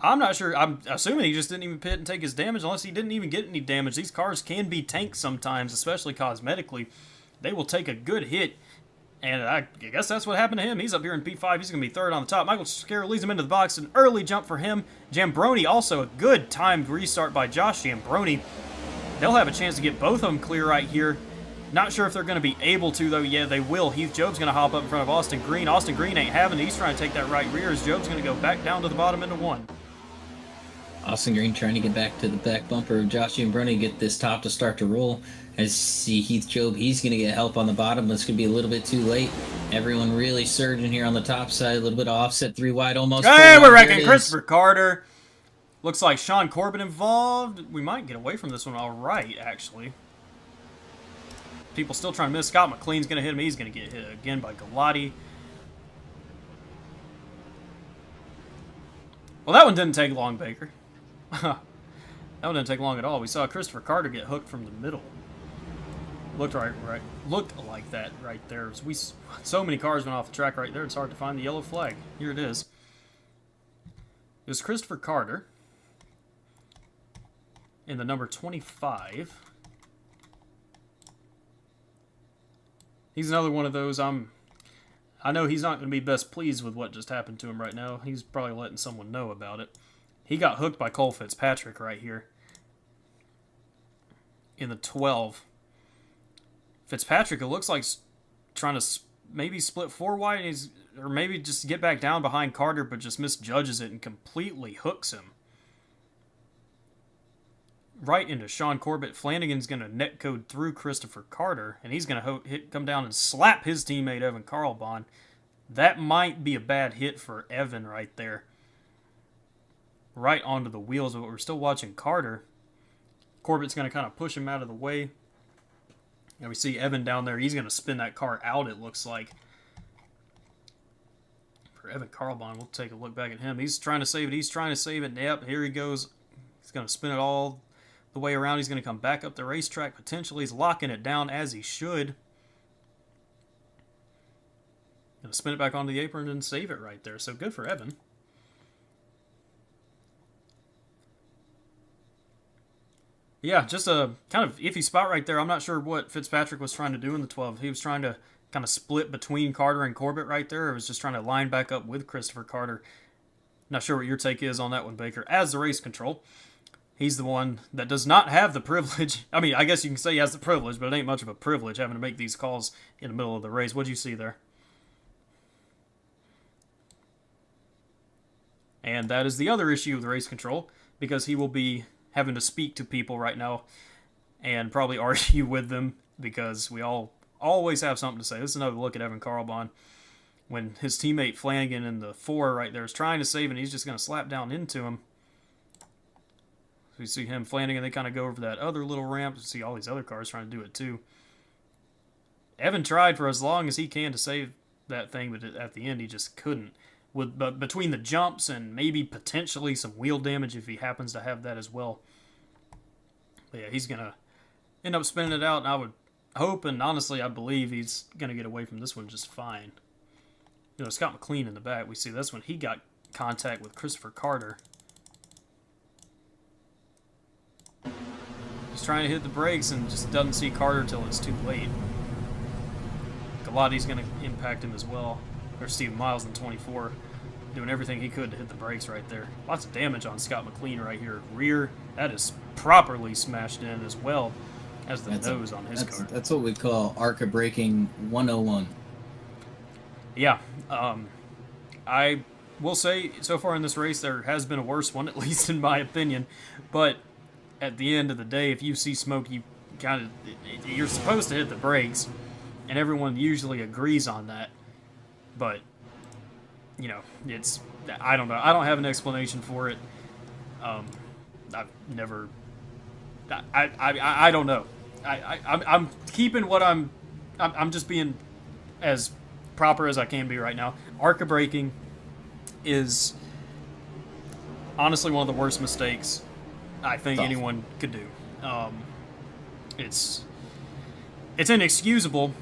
I'm not sure. I'm assuming he just didn't even pit and take his damage, unless he didn't even get any damage. These cars can be tanked sometimes, especially cosmetically. They will take a good hit. And I guess that's what happened to him. He's up here in P5. He's going to be third on the top. Michael Triscaro leads him into the box. An early jump for him. Jambroni also a good timed restart by Josh Jambroni. They'll have a chance to get both of them clear right here. Not sure if they're going to be able to, though. Yeah, they will. Heath Job's going to hop up in front of Austin Green. Austin Green ain't having it. He's trying to take that right rear as Job's going to go back down to the bottom into one. Austin Green trying to get back to the back bumper. Josh Jambroni get this top to start to roll. As see Heath Job, he's going to get help on the bottom, but it's going to be a little bit too late. Everyone really surging here on the top side. A little bit of offset, 3 wide almost. Hey, we're wrecking Christopher Carter. Looks like Sean Corbin involved. We might get away from this one all right, actually. People still trying to miss. Scott McLean's going to hit him. He's going to get hit again by Galati. Well, that one didn't take long, Baker. That one didn't take long at all. We saw Christopher Carter get hooked from the middle. Looked like that right there. So many cars went off the track right there, it's hard to find the yellow flag. Here it is. It was Christopher Carter in the number 25. He's another one of those I know he's not going to be best pleased with what just happened to him right now. He's probably letting someone know about it. He got hooked by Cole Fitzpatrick right here in the 12. Fitzpatrick, it looks like trying to maybe split 4 wide, or maybe just get back down behind Carter, but just misjudges it and completely hooks him. Right into Sean Corbett. Flanagan's going to netcode through Christopher Carter, and he's going to come down and slap his teammate Evan Carlbon. That might be a bad hit for Evan right there. Right onto the wheels, but we're still watching Carter. Corbett's going to kind of push him out of the way. And we see Evan down there. He's going to spin that car out, it looks like. For Evan Carlbon, we'll take a look back at him. He's trying to save it. He's trying to save it. Yep, here he goes. He's going to spin it all the way around. He's going to come back up the racetrack. Potentially, he's locking it down as he should. Going to spin it back onto the apron and save it right there. So good for Evan. Yeah, just a kind of iffy spot right there. I'm not sure what Fitzpatrick was trying to do in the 12. He was trying to kind of split between Carter and Corbett right there. Or was just trying to line back up with Christopher Carter. Not sure what your take is on that one, Baker. As the race control, he's the one that does not have the privilege. I mean, I guess you can say he has the privilege, but it ain't much of a privilege having to make these calls in the middle of the race. What'd you see there? And that is the other issue of the race control, because he will be having to speak to people right now and probably argue with them, because we all always have something to say. This is another look at Evan Carlbon when his teammate Flanagan in the 4 right there is trying to save, and he's just going to slap down into him. So you see him, Flanagan, they kind of go over that other little ramp. You see all these other cars trying to do it too. Evan tried for as long as he can to save that thing, but at the end he just couldn't. But between the jumps and maybe potentially some wheel damage if he happens to have that as well. But yeah, he's going to end up spinning it out, and I would hope, and honestly I believe he's going to get away from this one just fine. You know, Scott McLean in the back, we see this one. He got contact with Christopher Carter. He's trying to hit the brakes and just doesn't see Carter till it's too late. Galati's going to impact him as well. There's Steve Miles in 24, doing everything he could to hit the brakes right there. Lots of damage on Scott McLean right here. Rear, that is properly smashed in as well as the nose on his car. That's what we call ARCA braking 101. Yeah, I we'll say so far in this race there has been a worse one, at least in my opinion. But at the end of the day, if you see smoke, you're supposed to hit the brakes, and everyone usually agrees on that. But I don't know. I don't have an explanation for it. I've never. I don't know. I'm keeping what I'm just being as proper as I can be right now. ARCA braking is honestly one of the worst mistakes I think anyone could do. It's inexcusable,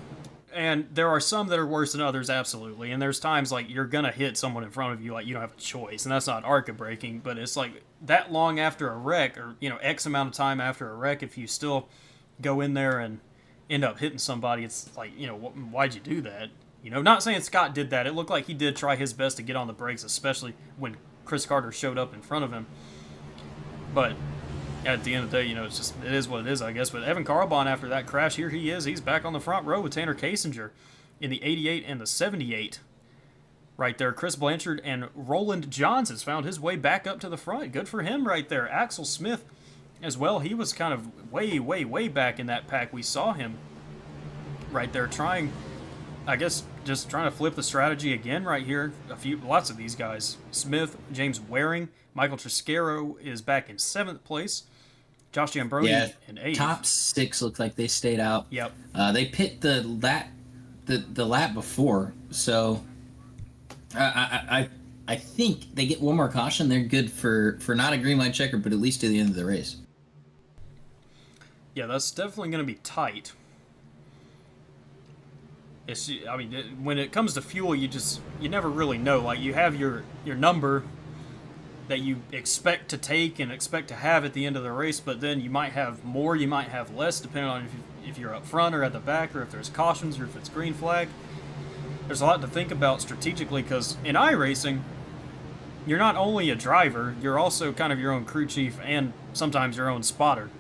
and there are some that are worse than others, absolutely. And there's times like you're gonna hit someone in front of you, like you don't have a choice, and that's not ARCA braking. But it's like that long after a wreck, or X amount of time after a wreck, if you still go in there and end up hitting somebody, it's like, why'd you do that? Not saying Scott did that. It looked like he did try his best to get on the brakes, especially when Chris Carter showed up in front of him. But at the end of the day, it is what it is, I guess. But Evan Carlbon, after that crash, here he is. He's back on the front row with Tanner Kasinger in the 88 and the 78. Right there, Chris Blanchard and Roland Johns has found his way back up to the front. Good for him right there. Axel Smith as well. He was kind of way, way, way back in that pack. We saw him right there trying, I guess, just trying to flip the strategy again right here. Lots of these guys. Smith, James Waring, Michael Triscaro is back in 7th place. Josh Giambroni in 8th. Top 6 look like they stayed out. Yep. They pit the lap before, so I think they get one more caution. They're good for not a green light checker, but at least to the end of the race. Yeah, that's definitely going to be tight. When it comes to fuel, you never really know. Like, you have your number that you expect to take and expect to have at the end of the race, but then you might have more, you might have less, depending on if you're up front or at the back, or if there's cautions, or if it's green flag. There's a lot to think about strategically, because in iRacing, you're not only a driver, you're also kind of your own crew chief and sometimes your own spotter.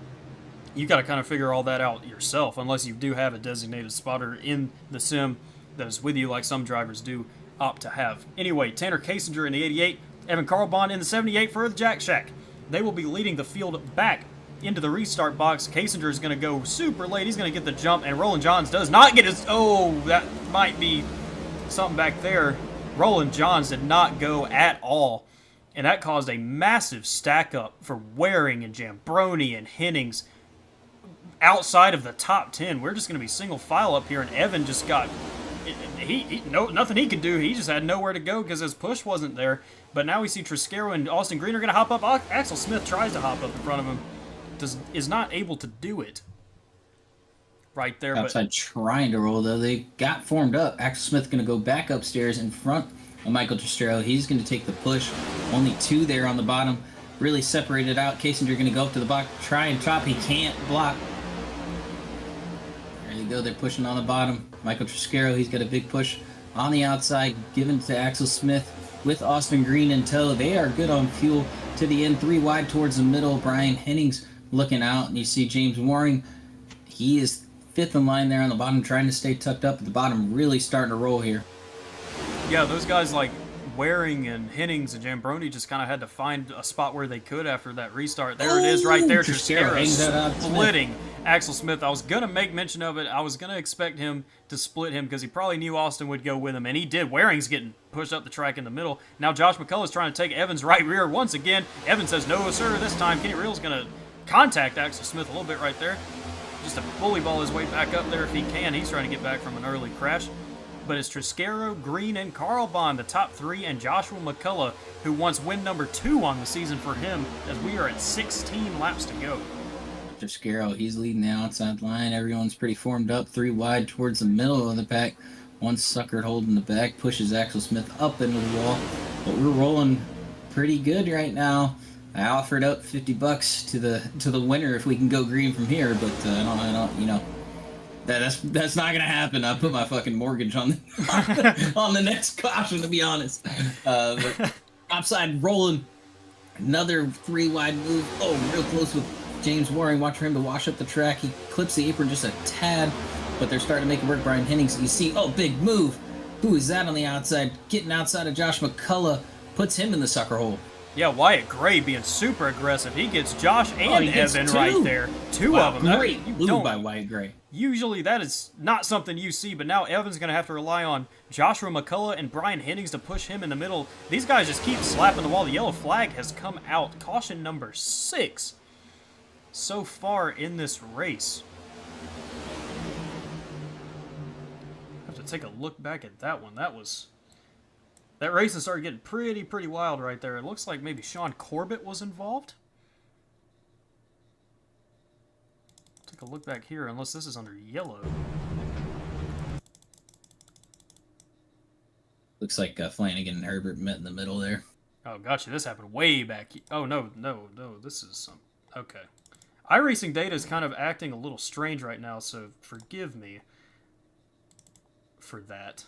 You got to kind of figure all that out yourself, unless you do have a designated spotter in the sim that is with you, like some drivers do opt to have. Anyway, Tanner Kasinger in the 88, Evan Carlbon in the 78 for the Jack Shack. They will be leading the field back into the restart box. Kasinger is going to go super late. He's going to get the jump, and Roland Johns does not get his... Oh, that might be something back there. Roland Johns did not go at all, and that caused a massive stack up for Waring and Jambroni and Hennings outside of the top 10. We're just going to be single file up here, and Evan just got... nothing he could do. He just had nowhere to go because his push wasn't there. But now we see Triscaro and Austin Green are going to hop up. Axel Smith tries to hop up in front of him. Is not able to do it. Right there. Outside trying to roll, though. They got formed up. Axel Smith going to go back upstairs in front of Michael Triscaro. He's going to take the push. Only 2 there on the bottom. Really separated out. Kasinger going to go up to the block. Try and chop. He can't block. There you go. They're pushing on the bottom. Michael Triscaro, he's got a big push on the outside, given to Axel Smith with Austin Green in tow. They are good on fuel to the end. 3 wide towards the middle. Brian Hennings looking out, and you see James Waring. He is 5th in line there on the bottom, trying to stay tucked up at the bottom. Really starting to roll here. Yeah, those guys like Waring and Hennings and Jambroni just kind of had to find a spot where they could after that restart. There it is right there. Triscaro splitting Axel Smith. I was going to make mention of it. I was going to expect him to split him because he probably knew Austin would go with him, and he did. Waring's getting pushed up the track in the middle. Now Josh McCullough's trying to take Evans' right rear once again. Evans says, no, sir, this time. Kenny Reel's going to contact Axel Smith a little bit right there. Just to bully ball his way back up there if he can. He's trying to get back from an early crash. But it's Triscaro, Green, and Carlbon, the top 3, and Joshua McCullough, who wants win number 2 on the season for him, as we are at 16 laps to go. Triscaro, he's leading the outside line. Everyone's pretty formed up. 3 wide towards the middle of the pack. One sucker holding the back, pushes Axel Smith up into the wall. But we're rolling pretty good right now. I offered up $50 to the winner if we can go green from here, but I don't, that's not gonna happen. I put my fucking mortgage on the next caution, to be honest. But outside rolling, another 3 wide move. Oh, real close with James Waring. Watch for him to wash up the track. He clips the apron just a tad, but they're starting to make it work. Brian Hennings, you see, big move. Who is that on the outside? Getting outside of Josh McCullough. puts him in the sucker hole. Yeah, Wyatt Gray being super aggressive. He gets Josh and Evan right there. Two of them. Great move by Wyatt Gray. Usually that is not something you see, but now Evan's going to have to rely on Joshua McCullough and Brian Hennings to push him in the middle. These guys just keep slapping the wall. The yellow flag has come out. Caution number 6 so far in this race. I have to take a look back at that one. That race has started getting pretty wild right there. It looks like maybe Sean Corbett was involved. Take a look back here, unless this is under yellow. Looks like Flanagan and Herbert met in the middle there. Oh, gotcha. This happened way back. Oh, no. This is some... Okay. iRacing data is kind of acting a little strange right now, so forgive me for that.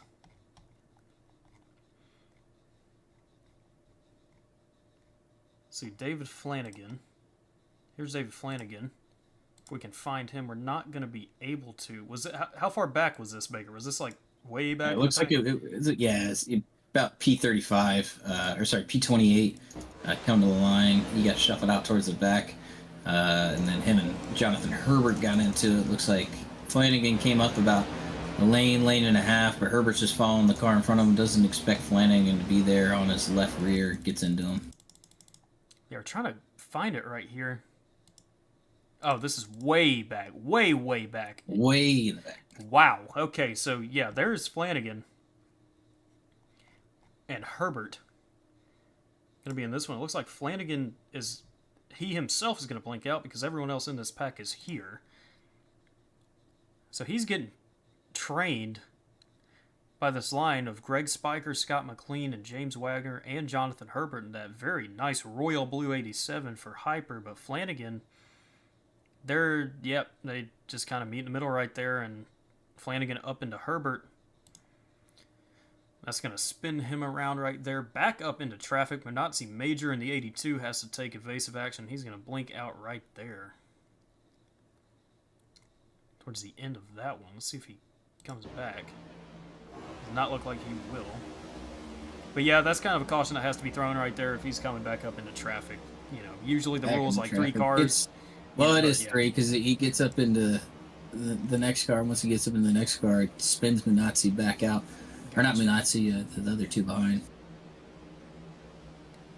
See, David Flanagan. Here's David Flanagan. If we can find him, we're not going to be able to. Was it? How far back was this, Baker? Was this like way back? It looks like it's about P35, or sorry, P28. Come to the line. He got shuffled out towards the back, and then him and Jonathan Herbert got into it. Looks like Flanagan came up about a lane and a half, but Herbert's just following the car in front of him. Doesn't expect Flanagan to be there on his left rear. Gets into him. Yeah, we're trying to find it right here. Oh, this is way back. Way back. Way in the back. Wow. Okay, so yeah, there's Flanagan. And Herbert. Going to be in this one. It looks like Flanagan is... He himself is going to blink out because everyone else in this pack is here. So he's getting trained by this line of Greg Spiker, Scott McLean, and James Wagner, and Jonathan Herbert in that very nice Royal Blue 87 for Hyper. But Flanagan, they just kind of meet in the middle right there, and Flanagan up into Herbert. That's going to spin him around right there. Back up into traffic. Manazzi Major in the 82 has to take evasive action. He's going to blink out right there. Towards the end of that one. Let's see if he comes back. Does not look like he will. But yeah, that's kind of a caution that has to be thrown right there if he's coming back up into traffic. You know, usually the rule is like traffic. 3 cars. It is 3 because he gets up into the next car. Once he gets up into the next car, it spins Manazzi back out. Or not Manazzi, the other 2 behind.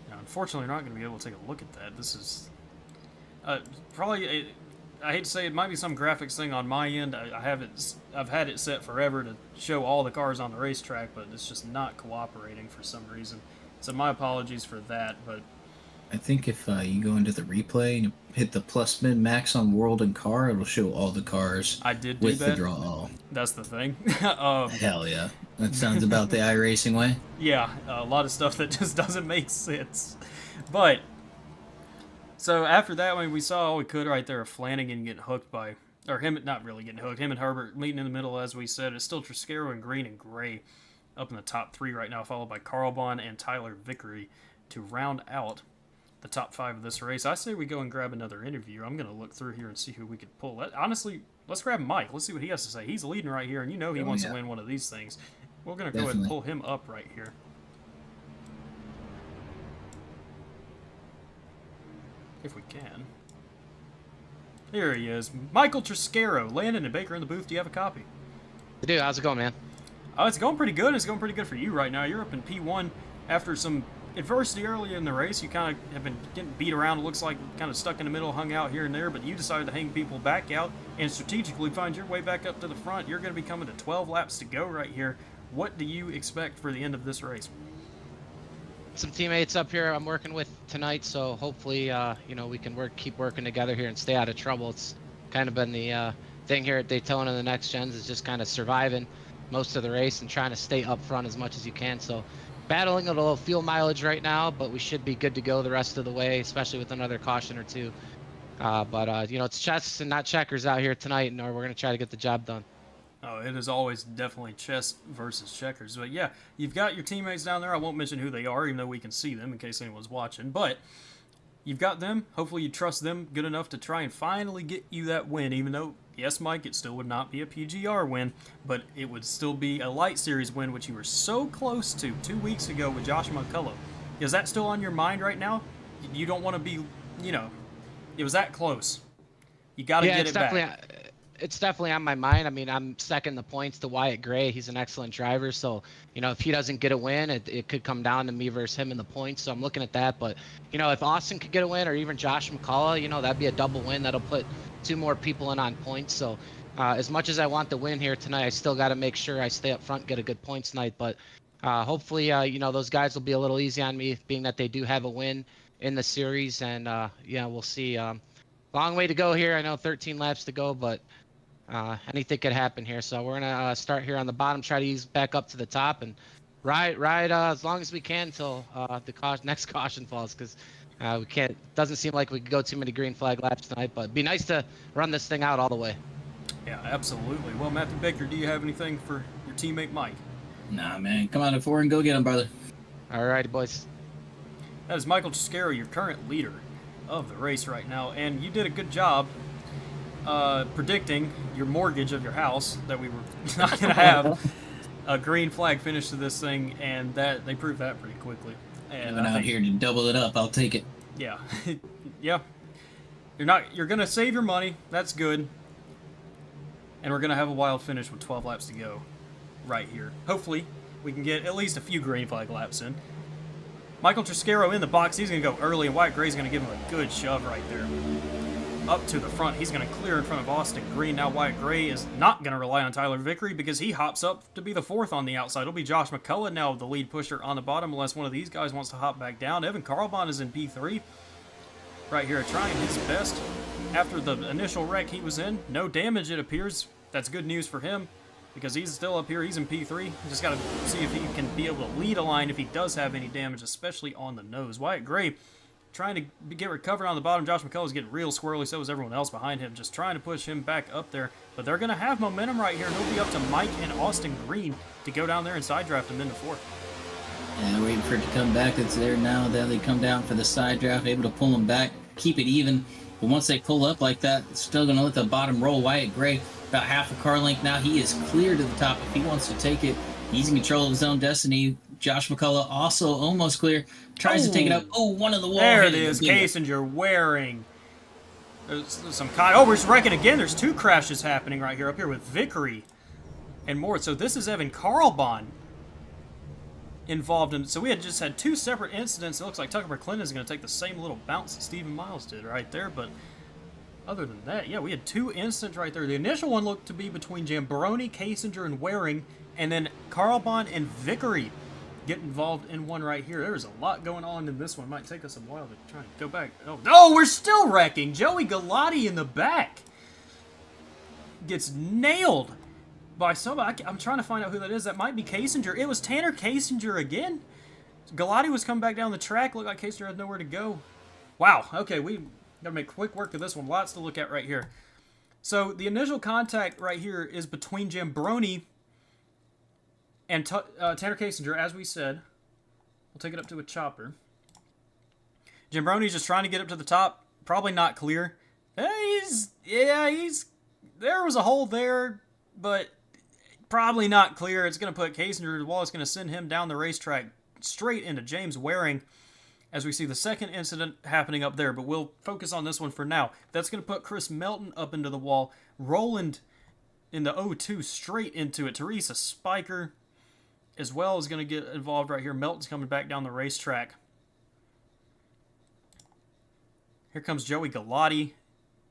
Now, unfortunately, we're not going to be able to take a look at that. This is probably... I hate to say it might be some graphics thing on my end. I've had it set forever to show all the cars on the racetrack, but it's just not cooperating for some reason. So my apologies for that, but I think if you go into the replay and hit the plus min max on world and car, it'll show all the cars. I did do with that. The draw. That's the thing. Hell yeah, that sounds about the iRacing way. Yeah, a lot of stuff that just doesn't make sense, but. So after that one, we saw all we could right there of Flanagan getting hooked by, or him not really getting hooked, him and Herbert meeting in the middle, as we said. It's still Triscaro and Green and Gray up in the top 3 right now, followed by Carl Bond and Tyler Vickery to round out the top 5 of this race. I say we go and grab another interview. I'm going to look through here and see who we could pull. Honestly, let's grab Mike. Let's see what he has to say. He's leading right here, and you know he wants to win one of these things. We're going to go ahead and pull him up right here. If we can. Here he is. Michael Triscaro. Landon and Baker in the booth. Do you have a copy? I do. How's it going, man? Oh, it's going pretty good. It's going pretty good for you right now. You're up in P1 after some adversity earlier in the race. You kind of have been getting beat around. It looks like kind of stuck in the middle, hung out here and there, but you decided to hang people back out and strategically find your way back up to the front. You're going to be coming to 12 laps to go right here. What do you expect for the end of this race? Some teammates up here I'm working with tonight, so hopefully, we can keep working together here and stay out of trouble. It's kind of been the thing here at Daytona. The next gens is just kind of surviving most of the race and trying to stay up front as much as you can. So battling a little fuel mileage right now, but we should be good to go the rest of the way, especially with another caution or 2. It's chess and not checkers out here tonight, and we're going to try to get the job done. Oh, it is always definitely chess versus checkers. But yeah, you've got your teammates down there. I won't mention who they are, even though we can see them in case anyone's watching. But you've got them. Hopefully you trust them good enough to try and finally get you that win, even though, yes, Mike, it still would not be a PGR win, but it would still be a Lite Series win, which you were so close to 2 weeks ago with Josh McCullough. Is that still on your mind right now? You don't want to be, it was that close. You got to get it back. It's definitely on my mind. I mean, I'm second the points to Wyatt Gray. He's an excellent driver. So, if he doesn't get a win, it could come down to me versus him in the points. So I'm looking at that. But, if Austin could get a win or even Josh McCullough, that'd be a double win. That'll put 2 more people in on points. So as much as I want the win here tonight, I still got to make sure I stay up front, get a good points night. But hopefully, those guys will be a little easy on me, being that they do have a win in the series. And, we'll see. Long way to go here. I know 13 laps to go, but anything could happen here. So we're gonna start here on the bottom, try to ease back up to the top, and ride as long as we can until the next caution falls, because we can't. Doesn't seem like we could go too many green flag laps tonight, but it'd be nice to run this thing out all the way. Yeah, absolutely. Well, Matthew Baker, do you have anything for your teammate Mike? Nah, man, come on to 4 and go get him, brother. All righty, boys. That is Michael Chiscaro, your current leader of the race right now, and you did a good job predicting your mortgage of your house, that we were not going to have a green flag finish to this thing, and that they proved that pretty quickly. And I'm out here to double it up. I'll take it. Yeah, yeah. You're going to save your money. That's good. And we're going to have a wild finish with 12 laps to go, right here. Hopefully, we can get at least a few green flag laps in. Michael Chiscaro in the box. He's going to go early, and Wyatt Gray's going to give him a good shove right there. Up to the front. He's going to clear in front of Austin Green. Now Wyatt Gray is not going to rely on Tyler Vickery, because he hops up to be the 4th on the outside. It'll be Josh McCullough now, the lead pusher on the bottom, unless one of these guys wants to hop back down. Evan Carlbon is in P3. Right here, trying his best. After the initial wreck he was in, no damage, it appears. That's good news for him, because he's still up here. He's in P3. Just got to see if he can be able to lead a line if he does have any damage, especially on the nose. Wyatt Gray trying to get recovered on the bottom. Josh McCullough's getting real squirrely. So is everyone else behind him, just trying to push him back up there. But they're going to have momentum right here, and it'll be up to Mike and Austin Green to go down there and side draft him into 4th. And waiting for it to come back. It's there now. Then they come down for the side draft, able to pull them back, keep it even. But once they pull up like that, it's still going to let the bottom roll. Wyatt Gray, about half a car length now. He is clear to the top if he wants to take it. He's in control of his own destiny. Josh McCullough also almost clear. Tries to take it up. Oh, one of the wall. There it is. Kasinger wearing. There's some kind. Oh, we're wrecking again. There's 2 crashes happening right here, up here with Vickery and more. So this is Evan Carlbon involved in. So we had just had 2 separate incidents. It looks like Tucker McClendon is going to take the same little bounce that Stephen Miles did right there. But other than that, yeah, we had 2 incidents right there. The initial one looked to be between Jambroni, Kasinger, and Waring, and then Carlbon and Vickery get involved in one right here. There's a lot going on in this one. Might take us a while to try and go back. Oh, we're still wrecking. Joey Galati in the back gets nailed by somebody. I'm trying to find out who that is. That might be Kasinger. It was Tanner Kasinger again. Galati was coming back down the track. Looked like Kasinger had nowhere to go. Wow. Okay, we got to make quick work of this one. Lots to look at right here. So the initial contact right here is between Jambroni and Tanner Kasinger, as we said. We'll take it up to a chopper. Jambroni's just trying to get up to the top. Probably not clear. There was a hole there, but probably not clear. It's going to put Kasinger to the wall. It's going to send him down the racetrack straight into James Waring, as we see the second incident happening up there. But we'll focus on this one for now. That's going to put Chris Melton up into the wall. Roland in the 0-2 straight into it. Teresa Spiker as well is going to get involved right here. Melton's coming back down the racetrack. Here comes Joey Galati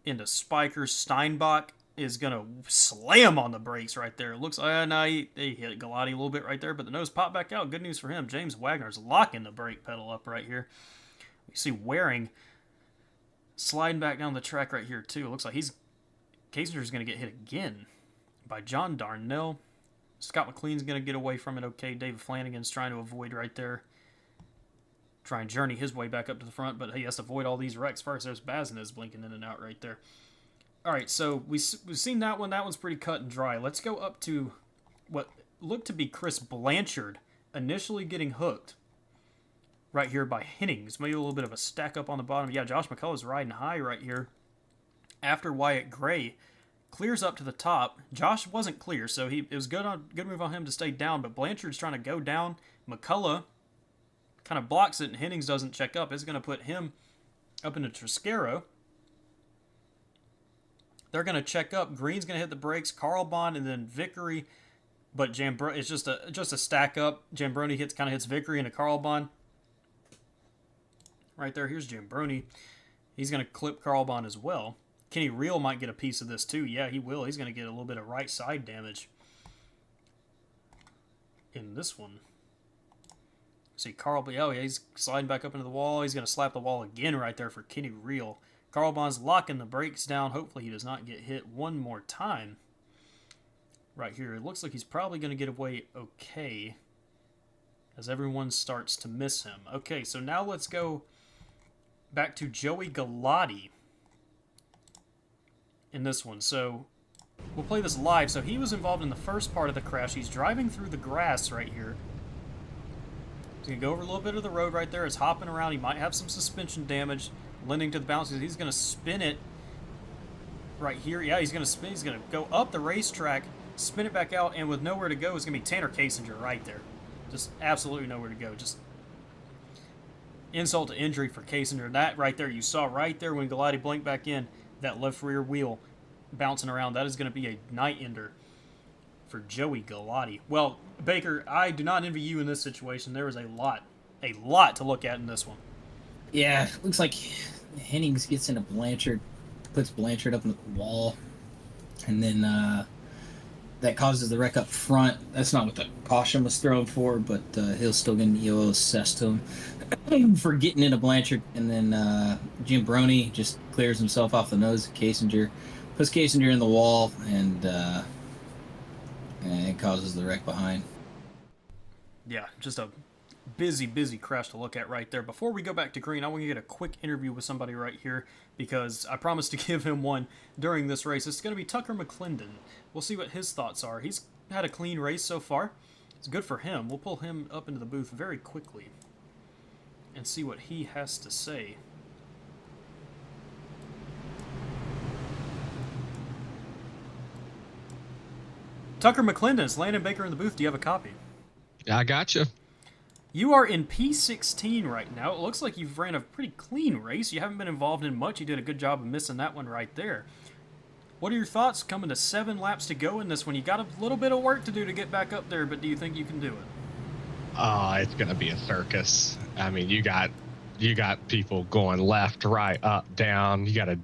into Spiker. Steinbach is going to slam on the brakes right there. It looks like he hit Galati a little bit right there, but the nose popped back out. Good news for him. James Wagner's locking the brake pedal up right here. You see Waring sliding back down the track right here too. It looks like Kasinger's going to get hit again by John Darnell. Scott McLean's going to get away from it okay. David Flanagan's trying to avoid right there. Try and journey his way back up to the front, but he has to avoid all these wrecks first. There's Bazinez blinking in and out right there. All right, so we've seen that one. That one's pretty cut and dry. Let's go up to what looked to be Chris Blanchard initially getting hooked right here by Hennings. Maybe a little bit of a stack up on the bottom. Yeah, Josh McCullough's riding high right here after Wyatt Gray clears up to the top. Josh wasn't clear, so it was good move on him to stay down, but Blanchard's trying to go down. McCullough kind of blocks it, and Hennings doesn't check up. It's going to put him up into Trisquero. They're going to check up. Green's going to hit the brakes. Carlbon and then Vickery. But it's just a stack up. Jambroni kind of hits Vickery into Carlbon. Right there, here's Jambroni. He's going to clip Carlbon as well. Kenny Reel might get a piece of this too. Yeah, he will. He's going to get a little bit of right side damage in this one. See, yeah, he's sliding back up into the wall. He's going to slap the wall again right there for Kenny Reel. Carlbon's locking the brakes down. Hopefully he does not get hit one more time. Right here, it looks like he's probably going to get away okay as everyone starts to miss him. Okay, so now let's go back to Joey Galati in this one. So we'll play this live. So he was involved in the first part of the crash. He's driving through the grass right here. He's going to go over a little bit of the road right there. It's hopping around. He might have some suspension damage, lending to the bounces. He's going to spin it right here. Yeah, he's going to spin. He's going to go up the racetrack, spin it back out, and with nowhere to go, it's going to be Tanner Kasinger right there. Just absolutely nowhere to go. Just insult to injury for Kasinger. That right there, you saw right there when Galati blinked back in, that left rear wheel bouncing around. That is going to be a night ender for Joey Galati. Well, Baker, I do not envy you in this situation. There is a lot to look at in this one. Yeah, looks like Hennings gets into Blanchard, puts Blanchard up in the wall, and then that causes the wreck up front. That's not what the caution was thrown for, but he'll still get an EO assessed to him for getting into Blanchard. And then Jim Brony just clears himself off the nose of Kasinger, puts Kasinger in the wall, and it causes the wreck behind. Yeah, just a busy crash to look at right there. Before we go back to green, I want to get a quick interview with somebody right here because I promised to give him one during this race. It's going to be Tucker McClendon. We'll see what his thoughts are. He's had a clean race so far. It's good for him. We'll pull him up into the booth very quickly and see what he has to say. Tucker McClendon, is Landon Baker in the booth? Do you have a copy? I gotcha. You are in P16 right now. It looks like you've ran a pretty clean race. You haven't been involved in much. You did a good job of missing that one right there. What are your thoughts coming to 7 laps to go in this one? You got a little bit of work to do to get back up there, but do you think you can do it? It's gonna be a circus. I mean, you got people going left, right, up, down. You got to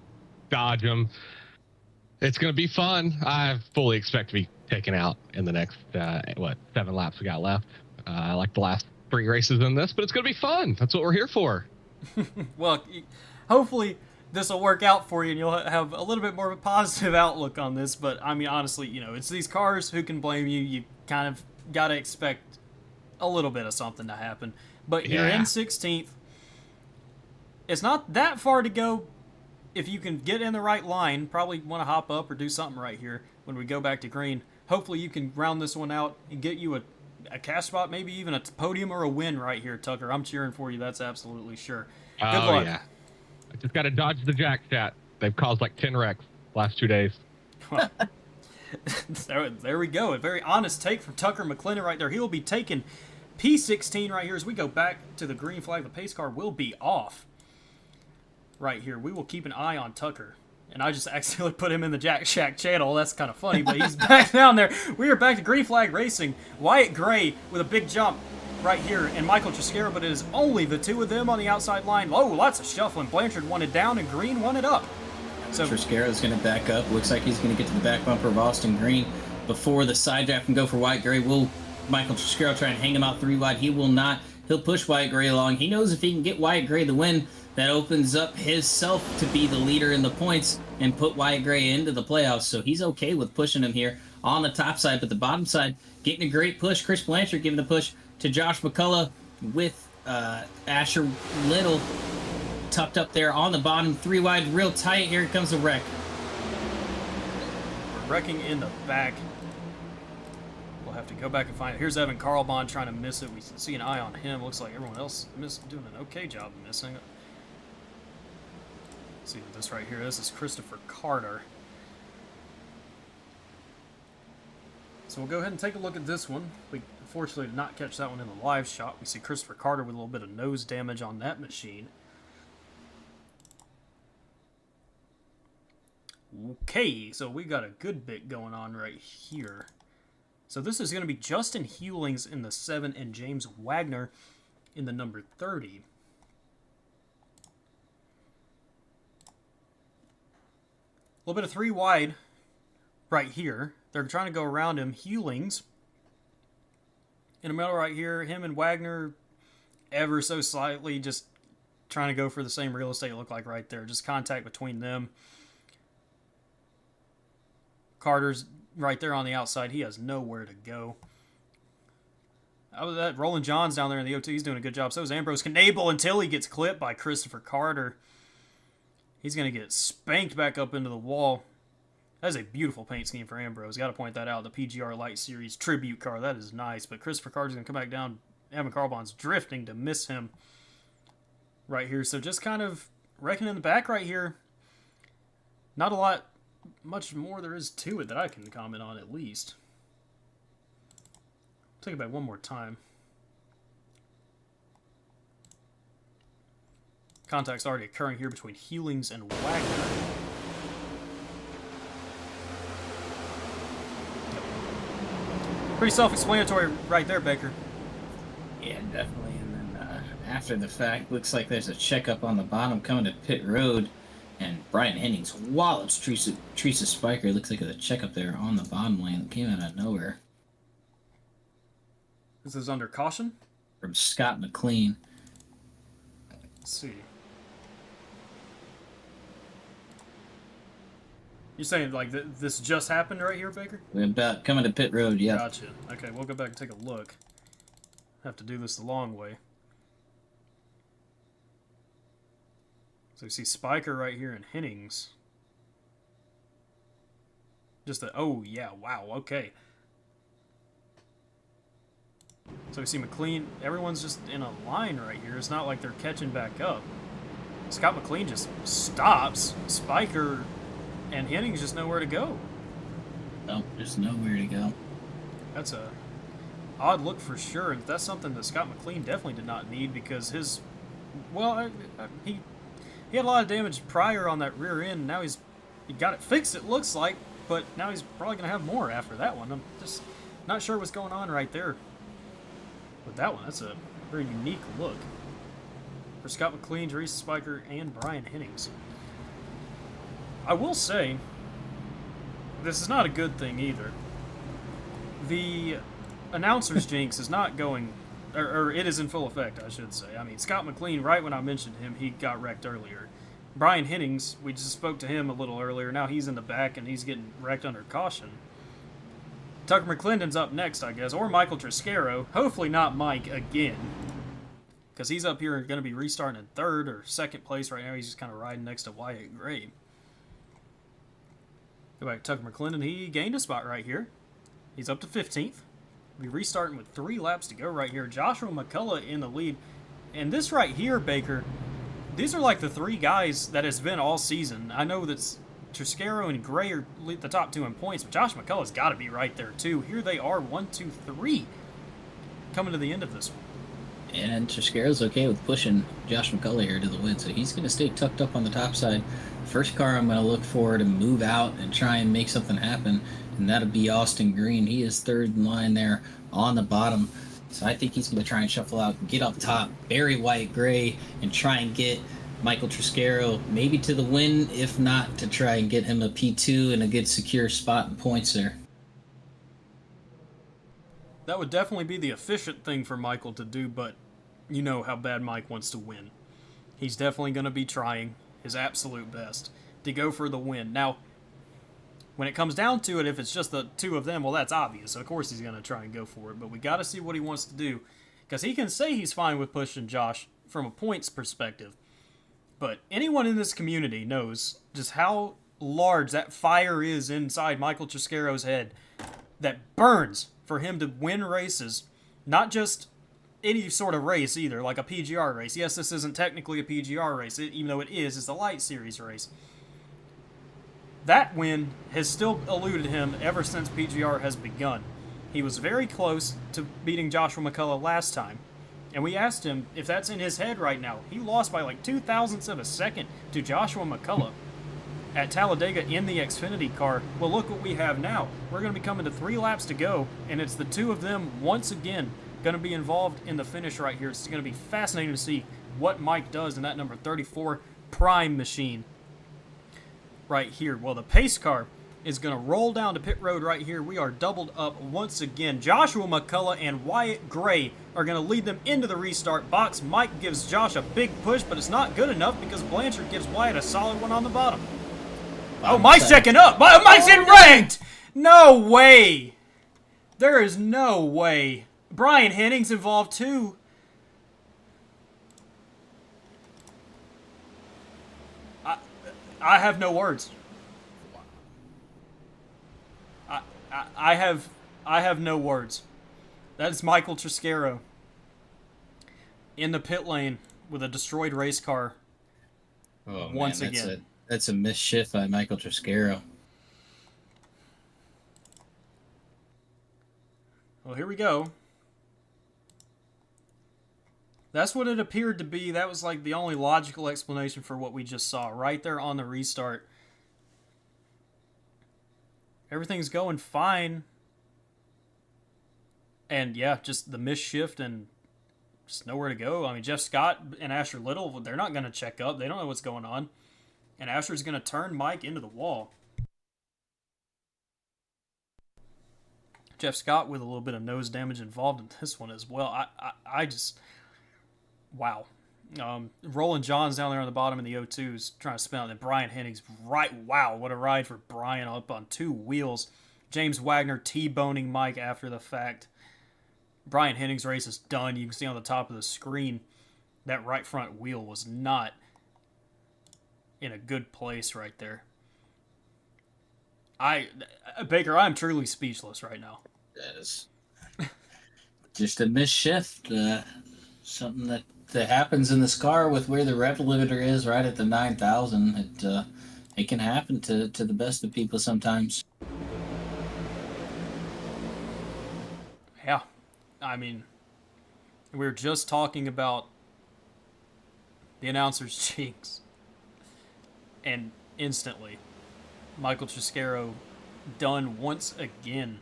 dodge them. It's gonna be fun. I fully expect to be taken out in the next 7 laps we got left. I like the last 3 races in this, but it's gonna be fun. That's what we're here for. Well, hopefully this will work out for you and you'll have a little bit more of a positive outlook on this. But I mean, honestly, it's these cars. Who can blame you? You kind of got to expect a little bit of something to happen. But you're in 16th. It's not that far to go. If you can get in the right line, probably want to hop up or do something right here when we go back to green. Hopefully you can round this one out and get you a cash spot, maybe even a podium or a win right here, Tucker. I'm cheering for you. That's absolutely sure. Good luck. Yeah. I just got to dodge the jack chat. They've caused like 10 wrecks last 2 days. Well, there we go. A very honest take from Tucker McClendon right there. He will be taking P16 right here as we go back to the green flag. The pace car will be off right here. We will keep an eye on Tucker. And I just accidentally put him in the Jack Shack channel. That's kind of funny, but he's back down there. We are back to green flag racing. Wyatt Gray with a big jump right here, and Michael Trisquero, but it is only the 2 of them on the outside line. Oh, lots of shuffling. Blanchard wanted down, and Green wanted up. So Trisquero's going to back up. Looks like he's going to get to the back bumper of Austin Green before the side draft can go for Wyatt Gray. Will Michael Trisquero try and hang him out 3 wide? He will not. He'll push Wyatt Gray along. He knows if he can get Wyatt Gray the win, that opens up himself to be the leader in the points and put Wyatt Gray into the playoffs. So he's okay with pushing him here on the top side, but the bottom side getting a great push. Chris Blanchard giving the push to Josh McCullough with Asher Little tucked up there on the bottom. 3 wide, real tight. Here comes the wreck. we're wrecking in the back. We'll have to go back and find it. Here's Evan Carlbon trying to miss it. We see an eye on him. Looks like everyone else doing an okay job of missing it. Let's see this right here. This is Christopher Carter. So we'll go ahead and take a look at this one. Unfortunately, did not catch that one in the live shot. We see Christopher Carter with a little bit of nose damage on that machine. Okay, so we got a good bit going on right here. So this is going to be Justin Hewlings in the 7 and James Wagner in the number 30. A little bit of 3 wide right here. They're trying to go around him. Hewlings in the middle right here. Him and Wagner ever so slightly just trying to go for the same real estate, it looked like right there. Just contact between them. Carter's right there on the outside. He has nowhere to go. That Roland John's down there in the O2. He's doing a good job. So is Ambrose Knable until he gets clipped by Christopher Carter. He's going to get spanked back up into the wall. That is a beautiful paint scheme for Ambrose. Got to point that out. The PGR Lite Series tribute car. That is nice. But Christopher Carter's going to come back down. Evan Carbon's drifting to miss him right here. So just kind of wrecking in the back right here. Not a lot, much more there is to it that I can comment on at least. Take it back one more time. Contact's already occurring here between Hewlings and Wagner. Pretty self-explanatory right there, Baker. Yeah, definitely. And then after the fact, looks like there's a checkup on the bottom coming to pit road. And Brian Hennings wallops Teresa Spiker. Looks like a checkup there on the bottom lane that came out of nowhere. This is under caution? From Scott McLean. Let's see. You're saying like this just happened right here, Baker? We're about coming to pit road, yeah. Gotcha. Okay, we'll go back and take a look. Have to do this the long way. So you see Spiker right here and Hennings. Just the, oh yeah, wow, okay. So we see McLean, everyone's just in a line right here. It's not like they're catching back up. Scott McLean just stops. Spiker and Hennings just nowhere to go. No, there's nowhere to go. That's a odd look for sure. And that's something that Scott McLean definitely did not need because his, well, he had a lot of damage prior on that rear end. Now he got it fixed, it looks like, but now he's probably going to have more after that one. I'm just not sure what's going on right there with that one. That's a very unique look for Scott McLean, Teresa Spiker, and Brian Hennings. I will say, this is not a good thing either. The announcer's jinx is not going, or it is in full effect, I should say. I mean, Scott McLean, right when I mentioned him, he got wrecked earlier. Brian Hennings, we just spoke to him a little earlier. Now he's in the back and he's getting wrecked under caution. Tucker McClendon's up next, I guess, or Michael Triscaro. Hopefully not Mike again, because he's up here going to be restarting in 3rd or 2nd place right now. He's just kind of riding next to Wyatt Gray. Go back to Tucker McClendon. He gained a spot right here. He's up to 15th. We'll be restarting with 3 laps to go right here. Joshua McCullough in the lead. And this right here, Baker, these are like the 3 guys that has been all season. I know that Triscaro and Gray are the top 2 in points, but Josh McCullough's got to be right there too. Here they are, 1, 2, 3, coming to the end of this one. And Triscaro's okay with pushing Josh McCullough here to the win, so he's going to stay tucked up on the top side. First car I'm going to look for to move out and try and make something happen, and that'll be Austin Green. He is 3rd in line there on the bottom, so I think he's going to try and shuffle out and get up top, bury Wyatt Gray, and try and get Michael Triscaro maybe to the win, if not to try and get him a P2 and a good secure spot and points there. That would definitely be the efficient thing for Michael to do, but you know how bad Mike wants to win. He's definitely going to be trying his absolute best to go for the win. Now, when it comes down to it, if it's just the 2 of them, well, that's obvious. Of course he's going to try and go for it, but we got to see what he wants to do, because he can say he's fine with pushing Josh from a points perspective, but anyone in this community knows just how large that fire is inside Michael Triscaro's head that burns for him to win races, not just any sort of race either, like a PGR race. Yes, this isn't technically a PGR race, even though it is. It's a Lite Series race. That win has still eluded him ever since PGR has begun. He was very close to beating Joshua McCullough last time. And we asked him if that's in his head right now. He lost by like 0.02 of a second to Joshua McCullough at Talladega in the Xfinity car. Well, look what we have now. We're going to be coming to 3 laps to go, and it's the two of them once again going to be involved in the finish right here. It's going to be fascinating to see what Mike does in that number 34 Prime machine right here. Well, the pace car is going to roll down to pit road right here. We are doubled up once again. Joshua McCullough and Wyatt Gray are going to lead them into the restart box. Mike gives Josh a big push, but it's not good enough because Blanchard gives Wyatt a solid one on the bottom. Oh, Mike's checking up. Mike's in ranked. No way. There is no way. Brian Henning's involved too. I have no words. I have no words. That is Michael Triscaro in the pit lane with a destroyed race car. Oh, once man, again. That's a mischief by Michael Triscaro. Well, here we go. That's what it appeared to be. That was like the only logical explanation for what we just saw right there on the restart. Everything's going fine. And yeah, just the misshift and just nowhere to go. I mean, Jeff Scott and Asher Little, they're not going to check up. They don't know what's going on. And Asher's going to turn Mike into the wall. Jeff Scott with a little bit of nose damage involved in this one as well. I just... Wow. Roland Johns down there on the bottom in the O2s trying to spin out. And Brian Henning's right. Wow, what a ride for Brian up on 2 wheels. James Wagner T-boning Mike after the fact. Brian Henning's race is done. You can see on the top of the screen that right front wheel was not in a good place right there. Baker, I'm truly speechless right now. That is just a misshift. Something that happens in this car with where the rev limiter is right at the 9,000. It can happen to the best of people sometimes. Yeah. I mean, we were just talking about the announcer's cheeks. And instantly, Michael Triscaro done once again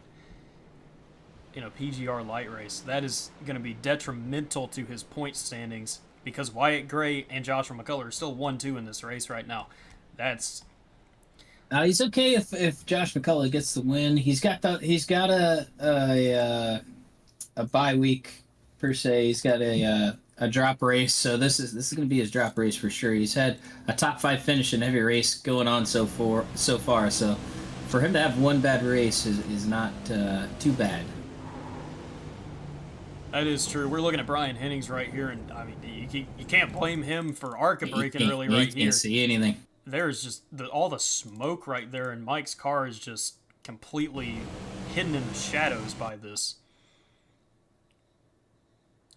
in a PGR Lite race. That is going to be detrimental to his point standings because Wyatt Gray and Joshua McCullough are still 1-2 in this race right now. That's... He's okay if Josh McCullough gets the win. He's got a bye week per se. He's got a drop race, so this is going to be his drop race for sure. He's had a top 5 finish in every race going on so far. So for him to have one bad race is not too bad. That is true. We're looking at Brian Hennings right here, and I mean, you can't blame him for ARCA breaking really right here. You can't see anything. There's just all the smoke right there, and Mike's car is just completely hidden in the shadows by this.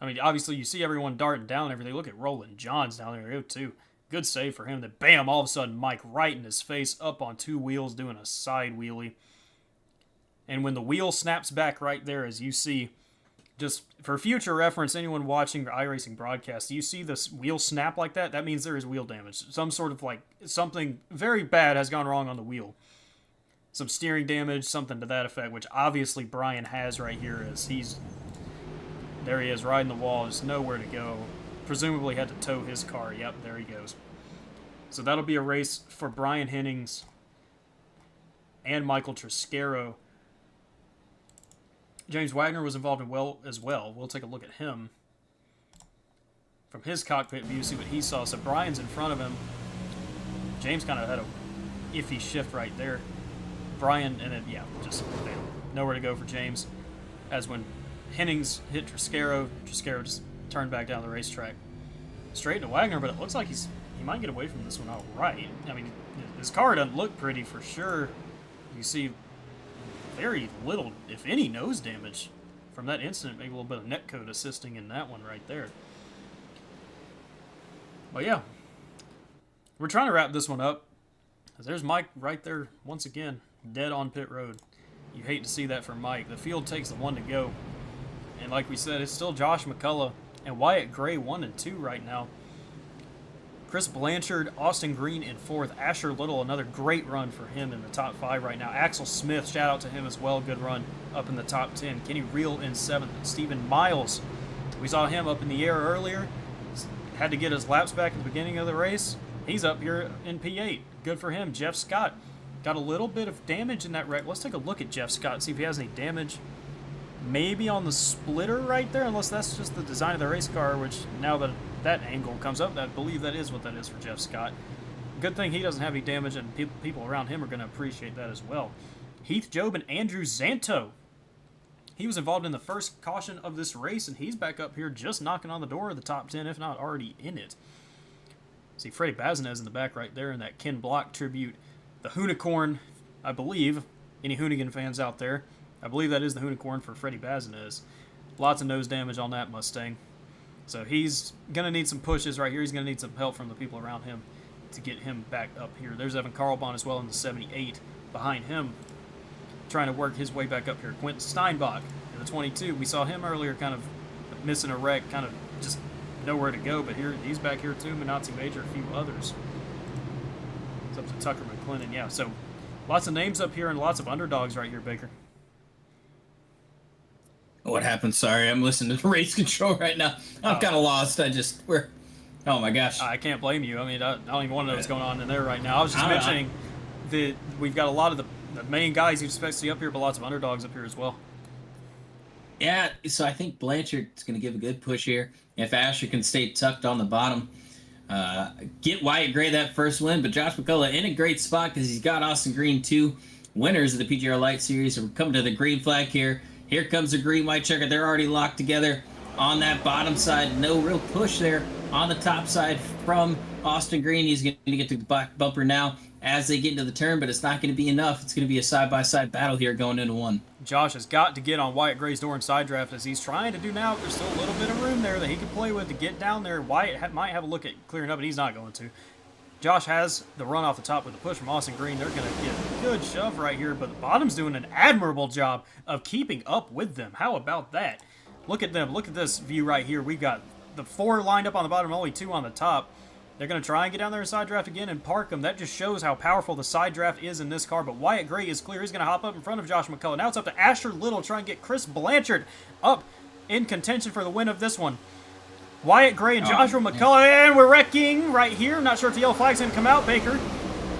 I mean, obviously you see everyone darting down and everything. Look at Roland Johns down there too. Good save for him. Then bam, all of a sudden Mike right in his face, up on 2 wheels, doing a side wheelie. And when the wheel snaps back right there, as you see, just for future reference, anyone watching the iRacing broadcast, you see this wheel snap like that, that means there is wheel damage. Some sort of something very bad has gone wrong on the wheel. Some steering damage, something to that effect, which obviously Brian has right here as there he is riding the wall, there's nowhere to go. Presumably had to tow his car. Yep, there he goes. So that'll be a race for Brian Hennings and Michael Triscaro. James Wagner was involved as well. We'll take a look at him from his cockpit view, see what he saw. So Brian's in front of him. James kind of had a iffy shift right there. Brian, and then, yeah, just nowhere to go for James. As when Hennings hit Triscaro just turned back down the racetrack. Straight to Wagner, but it looks like he might get away from this one all right. I mean, his car doesn't look pretty for sure. You see very little, if any, nose damage from that incident. Maybe a little bit of netcode assisting in that one right there. But yeah, we're trying to wrap this one up. There's Mike right there once again, dead on pit road. You hate to see that for Mike. The field takes the 1 to go. And like we said, it's still Josh McCullough and Wyatt Gray 1 and 2 right now. Chris Blanchard, Austin Green in 4th. Asher Little, another great run for him in the top 5 right now. Axel Smith, shout out to him as well. Good run up in the top 10. Kenny Reel in 7th. Stephen Miles, we saw him up in the air earlier. Had to get his laps back at the beginning of the race. He's up here in P8. Good for him. Jeff Scott got a little bit of damage in that wreck. Let's take a look at Jeff Scott, see if he has any damage. Maybe on the splitter right there, unless that's just the design of the race car, which now that that angle comes up, I believe that is what that is for Jeff Scott. Good thing he doesn't have any damage, and people around him are going to appreciate that as well. Heath Job and Andrew Zanto. He was involved in the first caution of this race, and he's back up here just knocking on the door of the top 10, if not already in it. See Freddie Bazinez in the back right there in that Ken Block tribute. The Hoonicorn, I believe, any Hoonigan fans out there, I believe that is the Hoonicorn for Freddie Bazinez. Lots of nose damage on that Mustang. So he's going to need some pushes right here. He's going to need some help from the people around him to get him back up here. There's Evan Carlbon as well in the 78 behind him, trying to work his way back up here. Quentin Steinbach in the 22. We saw him earlier kind of missing a wreck, kind of just nowhere to go, but here he's back here too. Minazzi Major, a few others. It's up to Tucker McClennan. Yeah, so lots of names up here and lots of underdogs right here, Baker. What happened? Sorry, I'm listening to the race control right now. I'm kind of lost. Oh my gosh. I can't blame you. I mean, I don't even want to know what's going on in there right now. I was just mentioning that we've got a lot of the main guys you expect to see up here, but lots of underdogs up here as well. Yeah, so I think Blanchard's going to give a good push here. If Asher can stay tucked on the bottom, get Wyatt Gray that first win, but Josh McCullough in a great spot because he's got Austin Green, 2 winners of the PGR Lite Series. So we're coming to the green flag here. Here comes the green-white checker. They're already locked together on that bottom side. No real push there on the top side from Austin Green. He's going to get to the back bumper now as they get into the turn, but it's not going to be enough. It's going to be a side-by-side battle here going into 1. Josh has got to get on Wyatt Gray's door in side draft as he's trying to do now. There's still a little bit of room there that he can play with to get down there. Wyatt might have a look at clearing up, but he's not going to. Josh has the run off the top with the push from Austin Green. They're going to get a good shove right here, but the bottom's doing an admirable job of keeping up with them. How about that? Look at them. Look at this view right here. We've got the 4 lined up on the bottom, only 2 on the top. They're going to try and get down there in side draft again and park them. That just shows how powerful the side draft is in this car, but Wyatt Gray is clear. He's going to hop up in front of Josh McCullough. Now it's up to Asher Little trying to get Chris Blanchard up in contention for the win of this one. Wyatt Gray and Joshua McCullough, and we're wrecking right here. Not sure if the yellow flag's going to come out, Baker.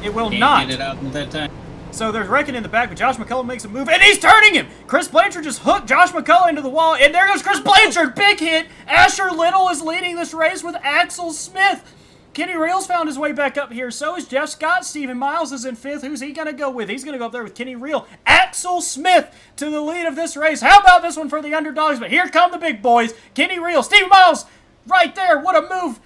It will not. Get it out at that time. So there's wrecking in the back, but Josh McCullough makes a move, and he's turning him! Chris Blanchard just hooked Josh McCullough into the wall, and there goes Chris Blanchard! Big hit! Asher Little is leading this race with Axel Smith. Kenny Reels found his way back up here. So is Jeff Scott. Stephen Miles is in 5th. Who's he going to go with? He's going to go up there with Kenny Reel. Axel Smith to the lead of this race. How about this one for the underdogs? But here come the big boys. Kenny Reel, Stephen Miles right there. What a move.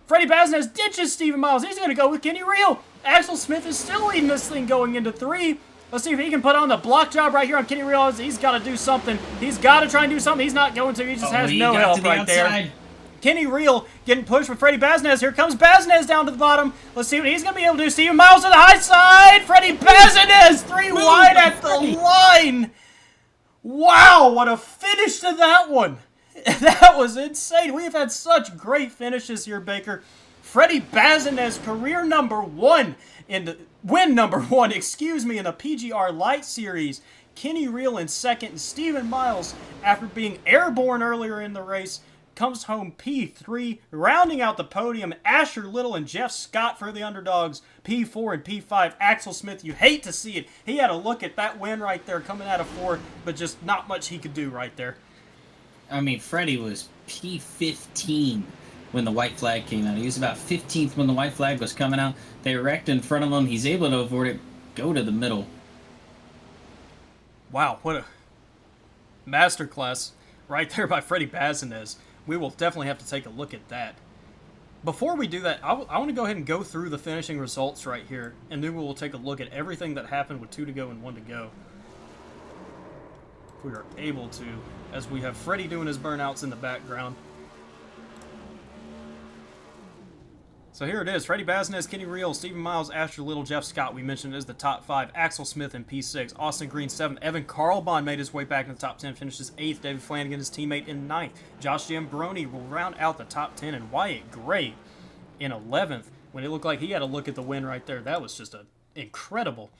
Freddie Bazinez ditches Stephen Miles. He's going to go with Kenny Reel. Axel Smith is still leading this thing going into 3. Let's see if he can put on the block job right here on Kenny Reel. He's got to do something. He's got to try and do something. He's not going to. He just has no help right there. Kenny Reel getting pushed with Freddie Bazinez. Here comes Bazinez down to the bottom. Let's see what he's going to be able to do. Stephen Miles to the high side. Freddie Bazinez 3 wide at the line. Wow, what a finish to that one. That was insane. We have had such great finishes here, Baker. Freddie Bazinez, career number 1 in the win number 1, excuse me, in the PGR Lite Series. Kenny Reel in 2nd, and Stephen Miles, after being airborne earlier in the race, comes home P3, rounding out the podium. Asher Little and Jeff Scott for the underdogs, P4 and P5. Axel Smith, you hate to see it. He had a look at that win right there coming out of 4, but just not much he could do right there. I mean, Freddie was P15 when the white flag came out. He was about 15th when the white flag was coming out. They wrecked in front of him. He's able to avoid it, go to the middle. Wow, what a masterclass right there by Freddie Bazinez. We will definitely have to take a look at that. Before we do that, I want to go ahead and go through the finishing results right here, and then we will take a look at everything that happened with 2 to go and 1 to go. If we are able to, as we have Freddie doing his burnouts in the background. So here it is. Freddie Baznez, Kenny Reel, Stephen Miles, Asher Little, Jeff Scott, we mentioned as the top 5. Axel Smith in P6. Austin Green, 7th. Evan Carlbon made his way back in the top 10, finishes 8th. David Flanagan, his teammate, in 9th. Josh Jambroni will round out the top 10. And Wyatt Gray in 11th. When it looked like he had a look at the win right there, that was just an incredible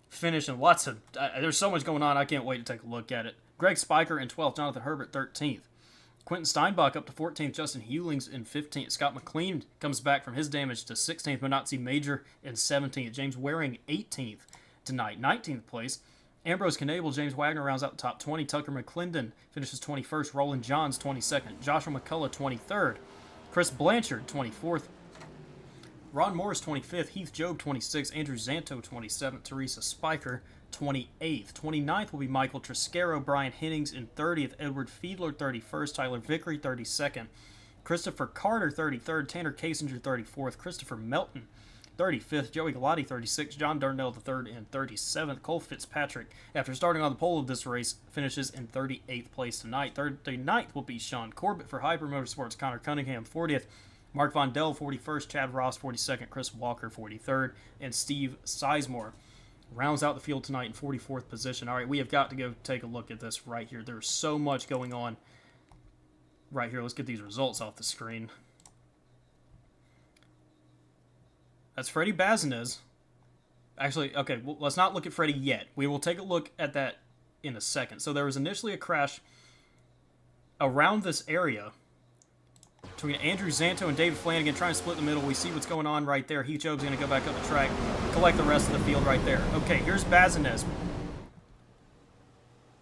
finish. And lots of... there's so much going on, I can't wait to take a look at it. Greg Spiker in 12th. Jonathan Herbert, 13th. Quentin Steinbach up to 14th, Justin Hewlings in 15th. Scott McLean comes back from his damage to 16th. Monotzi Major in 17th. James Waring 18th tonight, 19th place. Ambrose Knable, James Wagner rounds out the top 20. Tucker McClendon finishes 21st. Roland Johns 22nd. Joshua McCullough 23rd. Chris Blanchard 24th. Ron Morris 25th. Heath Job 26th. Andrew Zanto 27th. Teresa Spiker 28th. 29th will be Michael Triscaro. Brian Hennings in 30th. Edward Fiedler 31st. Tyler Vickery 32nd. Christopher Carter 33rd. Tanner Kasinger 34th. Christopher Melton 35th. Joey Galati 36th. John Darnell III in 37th. Cole Fitzpatrick, after starting on the pole of this race, finishes in 38th place tonight. 39th will be Sean Corbett for Hyper Motorsports. Connor Cunningham 40th. Mark Von Dell 41st. Chad Ross 42nd. Chris Walker 43rd. And Steve Sizemore rounds out the field tonight in 44th position. All right, we have got to go take a look at this right here. There's so much going on right here. Let's get these results off the screen. That's Freddie Bazinez. Actually, okay, well, let's not look at Freddie yet. We will take a look at that in a second. So there was initially a crash around this area between Andrew Zanto and David Flanagan trying to split the middle. We see what's going on right there. Heath Job's going to go back up the track, collect the rest of the field right there. Okay, here's Bazinez.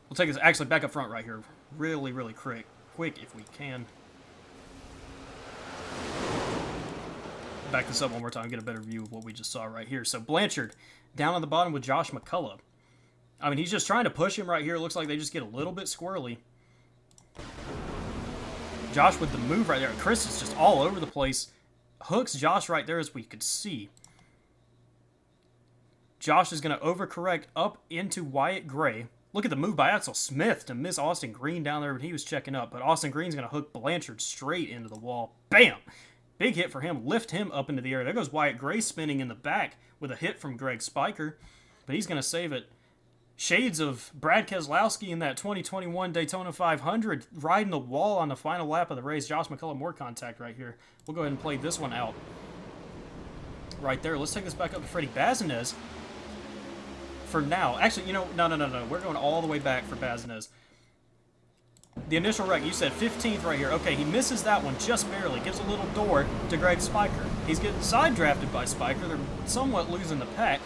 We'll take this actually back up front right here. Really, really quick if we can. Back this up one more time, get a better view of what we just saw right here. So Blanchard down on the bottom with Josh McCullough. I mean, he's just trying to push him right here. Looks like they just get a little bit squirrely. Josh with the move right there. Chris is just all over the place. Hooks Josh right there as we could see. Josh is going to overcorrect up into Wyatt Gray. Look at the move by Axel Smith to miss Austin Green down there when he was checking up. But Austin Green's going to hook Blanchard straight into the wall. Bam! Big hit for him. Lift him up into the air. There goes Wyatt Gray spinning in the back with a hit from Greg Spiker. But he's going to save it. Shades of Brad Keselowski in that 2021 Daytona 500 riding the wall on the final lap of the race. Josh McCullough, more contact right here. We'll go ahead and play this one out right there. Let's take this back up to Freddie Bazinez for now. Actually, no. We're going all the way back for Bazinez. The initial wreck, you said 15th right here. Okay, he misses that one just barely. Gives a little door to Greg Spiker. He's getting side drafted by Spiker. They're somewhat losing the pack.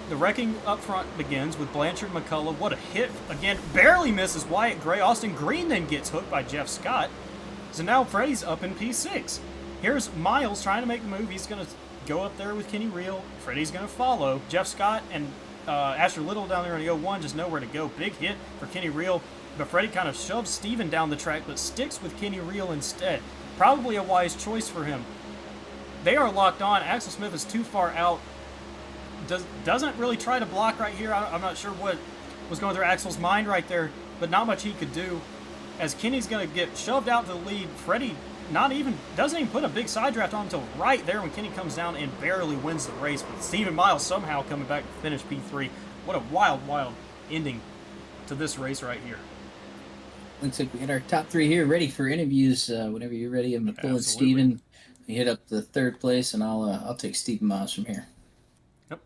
The wrecking up front begins with Blanchard McCullough. What a hit. Again, barely misses Wyatt Gray. Austin Green then gets hooked by Jeff Scott. So now Freddie's up in P6. Here's Miles trying to make the move. He's going to go up there with Kenny Reel. Freddie's going to follow. Jeff Scott and Asher Little down there in the 01 just nowhere to go. Big hit for Kenny Reel. But Freddie kind of shoves Steven down the track, but sticks with Kenny Reel instead. Probably a wise choice for him. They are locked on. Axel Smith is too far out. Doesn't really try to block right here. I'm not sure what was going through Axel's mind right there, but not much he could do. As Kenny's going to get shoved out to the lead, Freddie doesn't even put a big side draft on until right there when Kenny comes down and barely wins the race. But Stephen Miles somehow coming back to finish P3. What a wild, wild ending to this race right here. Looks like we got our top 3 here ready for interviews. Whenever you're ready, I'm going to pull in Steven. You hit up the 3rd place, and I'll take Stephen Miles from here. Yep.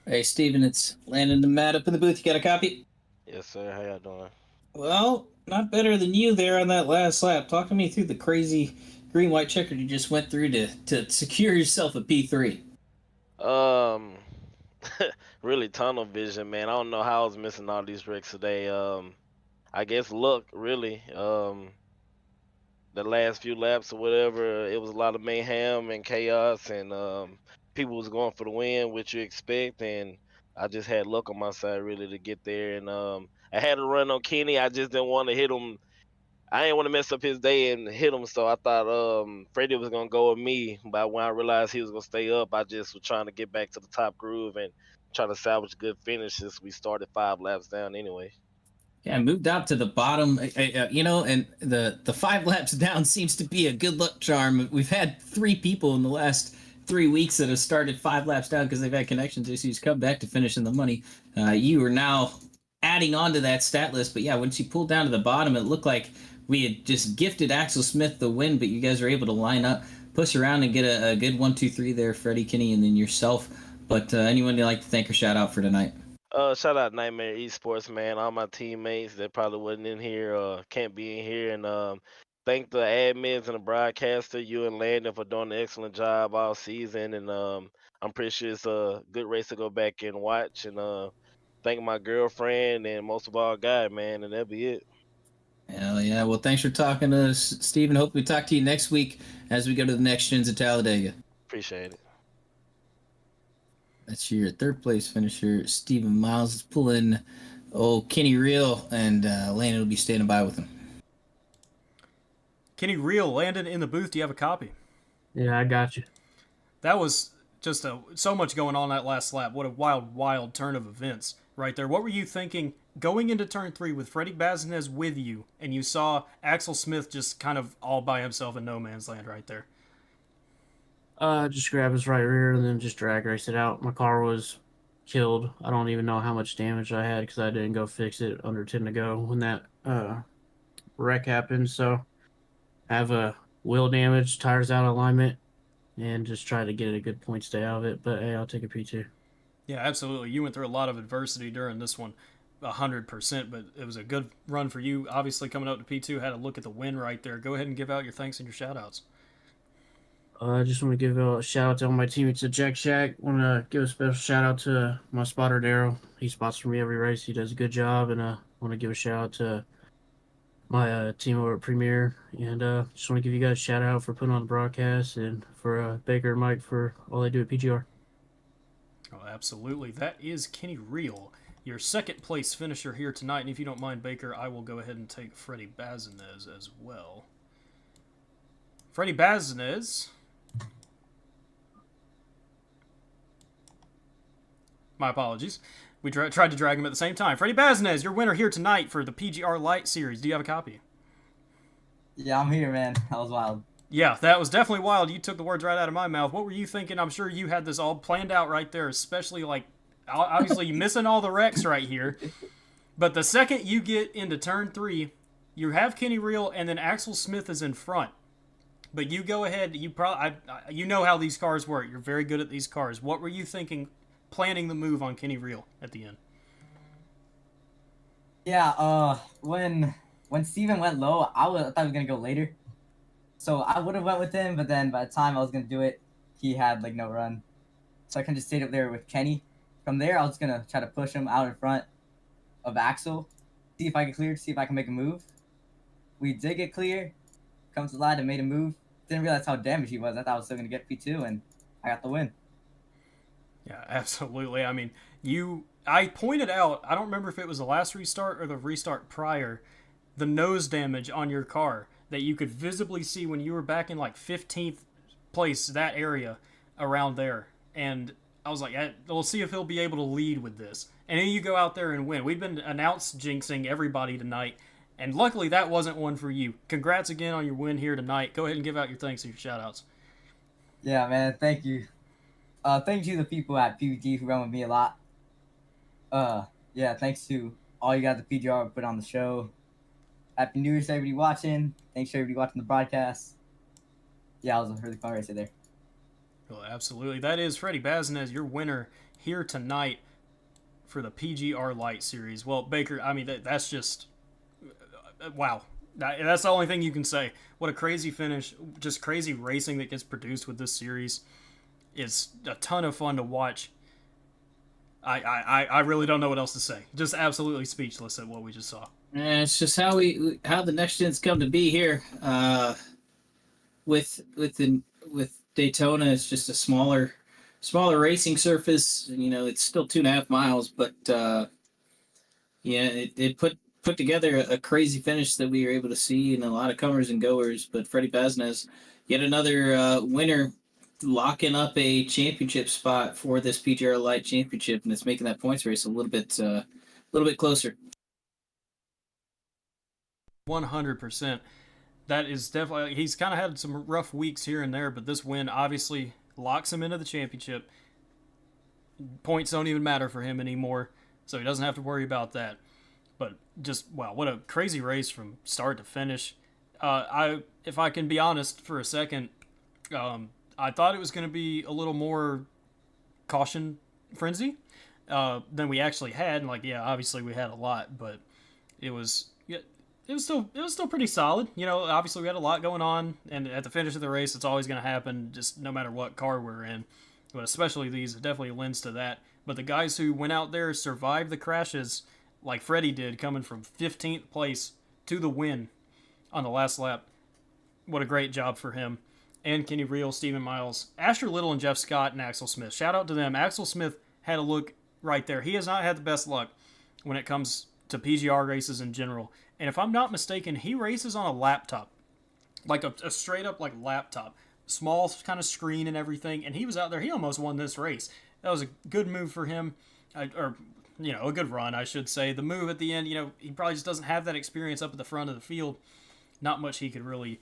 Hey, Steven, it's Landon and Matt up in the booth. You got a copy? Yes, sir. How y'all doing? Well, not better than you there on that last lap. Talk to me through the crazy green-white checkered you just went through to secure yourself a P3. Really tunnel vision, man. I don't know how I was missing all these wrecks today. I guess luck, really. The last few laps or whatever, it was a lot of mayhem and chaos, and people was going for the win, which you expect, and I just had luck on my side, really, to get there. And I had to run on Kenny. I just didn't want to hit him. I didn't want to mess up his day and hit him, so I thought Freddie was going to go with me. But when I realized he was going to stay up, I just was trying to get back to the top groove and try to salvage a good finish since we started 5 laps down anyway. Yeah, I moved out to the bottom, and the 5 laps down seems to be a good luck charm. We've had 3 people in the last 3 weeks that have started 5 laps down because they've had connections issues come back to finish in the money. You are now adding on to that stat list, but yeah, once you pulled down to the bottom, it looked like we had just gifted Axel Smith the win, but you guys were able to line up, push around, and get a good 1-2-3 there, Freddie, Kenny, and then yourself. But anyone you'd like to thank or shout out for tonight? Shout out Nightmare Esports, man. All my teammates that probably wasn't in here, can't be in here, and thank the admins and the broadcaster, you and Landon, for doing an excellent job all season. And I'm pretty sure it's a good race to go back and watch. And thank my girlfriend and most of all, God, man, and that'll be it. Hell yeah. Well, thanks for talking to us, Stephen. Hope we talk to you next week as we go to the next gens at Talladega. Appreciate it. That's your third place finisher, Stephen Miles. Is pulling Kenny Real, and Landon will be standing by with him. Kenny Real, Landon in the booth. Do you have a copy? Yeah, I got you. That was just so much going on that last lap. What a wild turn of events right there. What were you thinking going into turn 3 with Freddie Bazinez with you, and you saw Axel Smith just kind of all by himself in no man's land right there? Just grab his right rear and then just drag race it out. My car was killed. I don't even know how much damage I had because I didn't go fix it under 10 to go when that wreck happened. So I have a wheel damage, tires out of alignment, and just try to get a good point stay out of it. But hey, I'll take a P2. Yeah, absolutely. You went through a lot of adversity during this one, 100%, but it was a good run for you. Obviously, coming up to P2, had a look at the win right there. Go ahead and give out your thanks and your shout-outs. I just want to give a shout out to all my teammates at Jack Shack. Want to give a special shout out to my spotter Daryl. He spots for me every race. He does a good job, and want to give a shout out to my team over at Premier. And just want to give you guys a shout out for putting on the broadcast, and for Baker and Mike for all they do at PGR. Oh, absolutely. That is Kenny Real, your second place finisher here tonight. And if you don't mind, Baker, I will go ahead and take Freddie Bazinez as well. Freddie Bazinez. My apologies. We tried to drag him at the same time. Freddie Bazinez, your winner here tonight for the PGR Lite Series. Do you have a copy? Yeah, I'm here, man. That was wild. Yeah, that was definitely wild. You took the words right out of my mouth. What were you thinking? I'm sure you had this all planned out right there, especially, like, obviously you missing all the wrecks right here. But the second you get into turn 3, you have Kenny Real, and then Axel Smith is in front. But you go ahead. You know how these cars work. You're very good at these cars. What were you thinking planning the move on Kenny Real at the end? Yeah, when Steven went low, I thought he was gonna go later. So I would have went with him, but then by the time I was gonna do it, he had like no run. So I kind of just stayed up there with Kenny. From there, I was gonna try to push him out in front of Axel, see if I could clear, see if I can make a move. We did get clear. Comes to light and made a move. Didn't realize how damaged he was. I thought I was still gonna get P2, and I got the win. Yeah, absolutely. I mean, I pointed out, I don't remember if it was the last restart or the restart prior, the nose damage on your car that you could visibly see when you were back in like 15th place, that area around there. And I was like, we'll see if he'll be able to lead with this. And then you go out there and win. We've been announced jinxing everybody tonight, and luckily that wasn't one for you. Congrats again on your win here tonight. Go ahead and give out your thanks and your shout-outs. Yeah, man. Thank you. Thank you to the people at PVG who run with me a lot. Yeah, thanks to all you guys at PGR who put on the show. Happy New Year to everybody watching. Thanks to everybody watching the broadcast. Yeah, it was a really fun race there. Well, absolutely. That is Freddie Bazinez, your winner here tonight for the PGR Lite Series. Well, Baker, I mean, that's just... wow. That's the only thing you can say. What a crazy finish. Just crazy racing that gets produced with this series. It's a ton of fun to watch. I really don't know what else to say. Just absolutely speechless at what we just saw. And it's just how the next gens come to be here. With Daytona, it's just a smaller racing surface. You know, it's still 2.5 miles, but yeah, it put together a crazy finish that we were able to see, and a lot of comers and goers. But Freddie Bazinez, yet another winner, locking up a championship spot for this PGR Lite Championship, and it's making that points race a little bit closer. 100%. That is definitely, he's kind of had some rough weeks here and there, but this win obviously locks him into the championship. Points don't even matter for him anymore, so he doesn't have to worry about that. But just, wow, what a crazy race from start to finish. If I can be honest for a second, I thought it was going to be a little more caution frenzy than we actually had. And like, yeah, obviously we had a lot, but it was still pretty solid. You know, obviously we had a lot going on, and at the finish of the race, it's always going to happen, just no matter what car we're in. But especially these, it definitely lends to that. But the guys who went out there survived the crashes, like Freddie did, coming from 15th place to the win on the last lap. What a great job for him. And Kenny Reel, Steven Miles, Asher Little, and Jeff Scott, and Axel Smith. Shout out to them. Axel Smith had a look right there. He has not had the best luck when it comes to PGR races in general. And if I'm not mistaken, he races on a laptop. Like a straight up like laptop. Small kind of screen and everything. And he was out there. He almost won this race. That was a good move for him. A good run, I should say. The move at the end, he probably just doesn't have that experience up at the front of the field. Not much he could really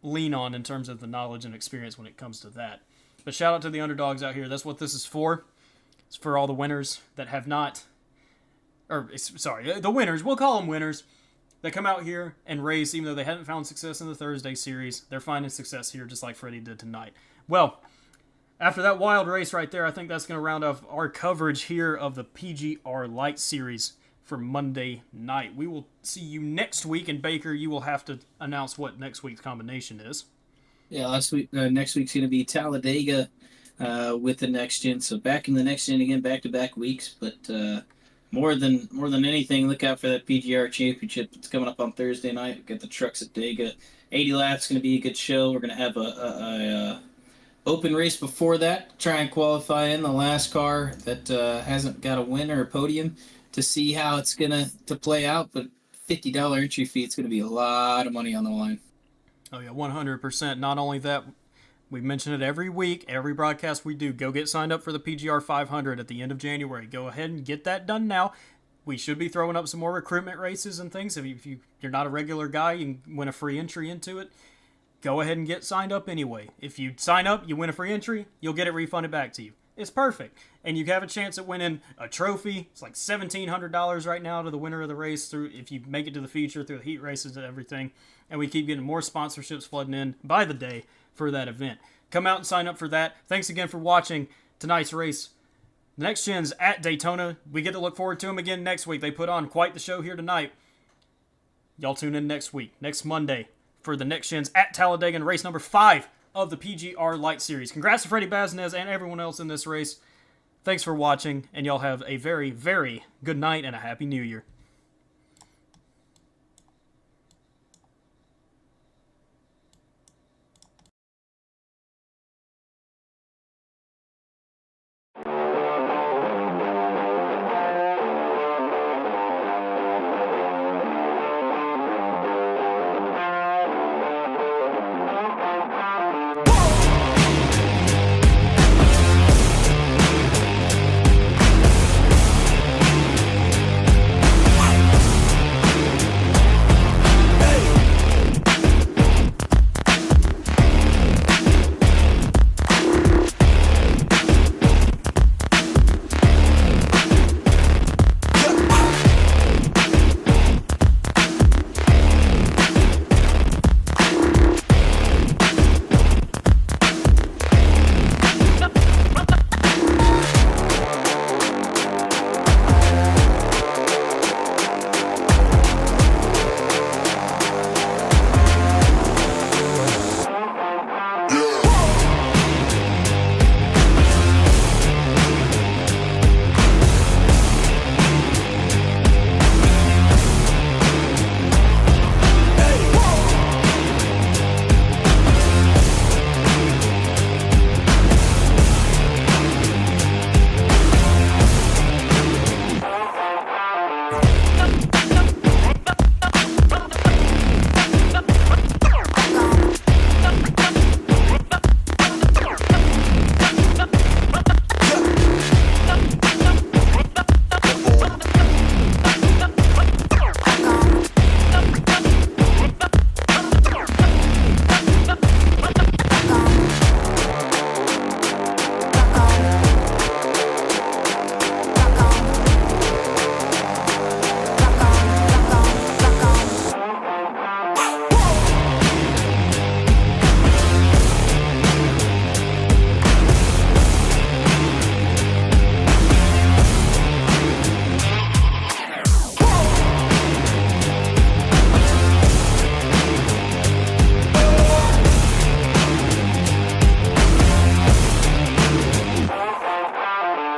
lean on in terms of the knowledge and experience when it comes to that. But shout out to the underdogs out here. That's what this is for. It's for all the winners that have not... the winners. We'll call them winners. That come out here and race, even though they hadn't found success in the Thursday series. They're finding success here just like Freddie did tonight. Well, after that wild race right there, I think that's going to round off our coverage here of the PGR Lite Series for Monday night. We will see you next week, and Baker, you will have to announce what next week's combination is. Yeah, next week's going to be Talladega with the next gen. So back in the next gen again, back-to-back weeks. But more than anything, look out for that PGR Championship. It's coming up on Thursday night. We've got the trucks at Dega. 80 laps, going to be a good show. We're going to have a open race before that. Try and qualify in the last car that hasn't got a win or a podium to see how it's going to play out. But $50 entry fee, it's going to be a lot of money on the line. Oh, yeah, 100%. Not only that, we mention it every week, every broadcast we do. Go get signed up for the PGR 500 at the end of January. Go ahead and get that done now. We should be throwing up some more recruitment races and things. If you're not a regular guy, you can win a free entry into it. Go ahead and get signed up anyway. If you sign up, you win a free entry, you'll get it refunded back to you. It's perfect. And you have a chance at winning a trophy. It's like $1,700 right now to the winner of the race if you make it to the feature through the heat races and everything. And we keep getting more sponsorships flooding in by the day for that event. Come out and sign up for that. Thanks again for watching tonight's race. The next gen's at Daytona. We get to look forward to them again next week. They put on quite the show here tonight. Y'all tune in next week, next Monday, for the next gen's at Talladega and race number 5 of the PGR Lite Series. Congrats to Freddie Baznez and everyone else in this race. Thanks for watching, and y'all have a very, very good night and a Happy New Year.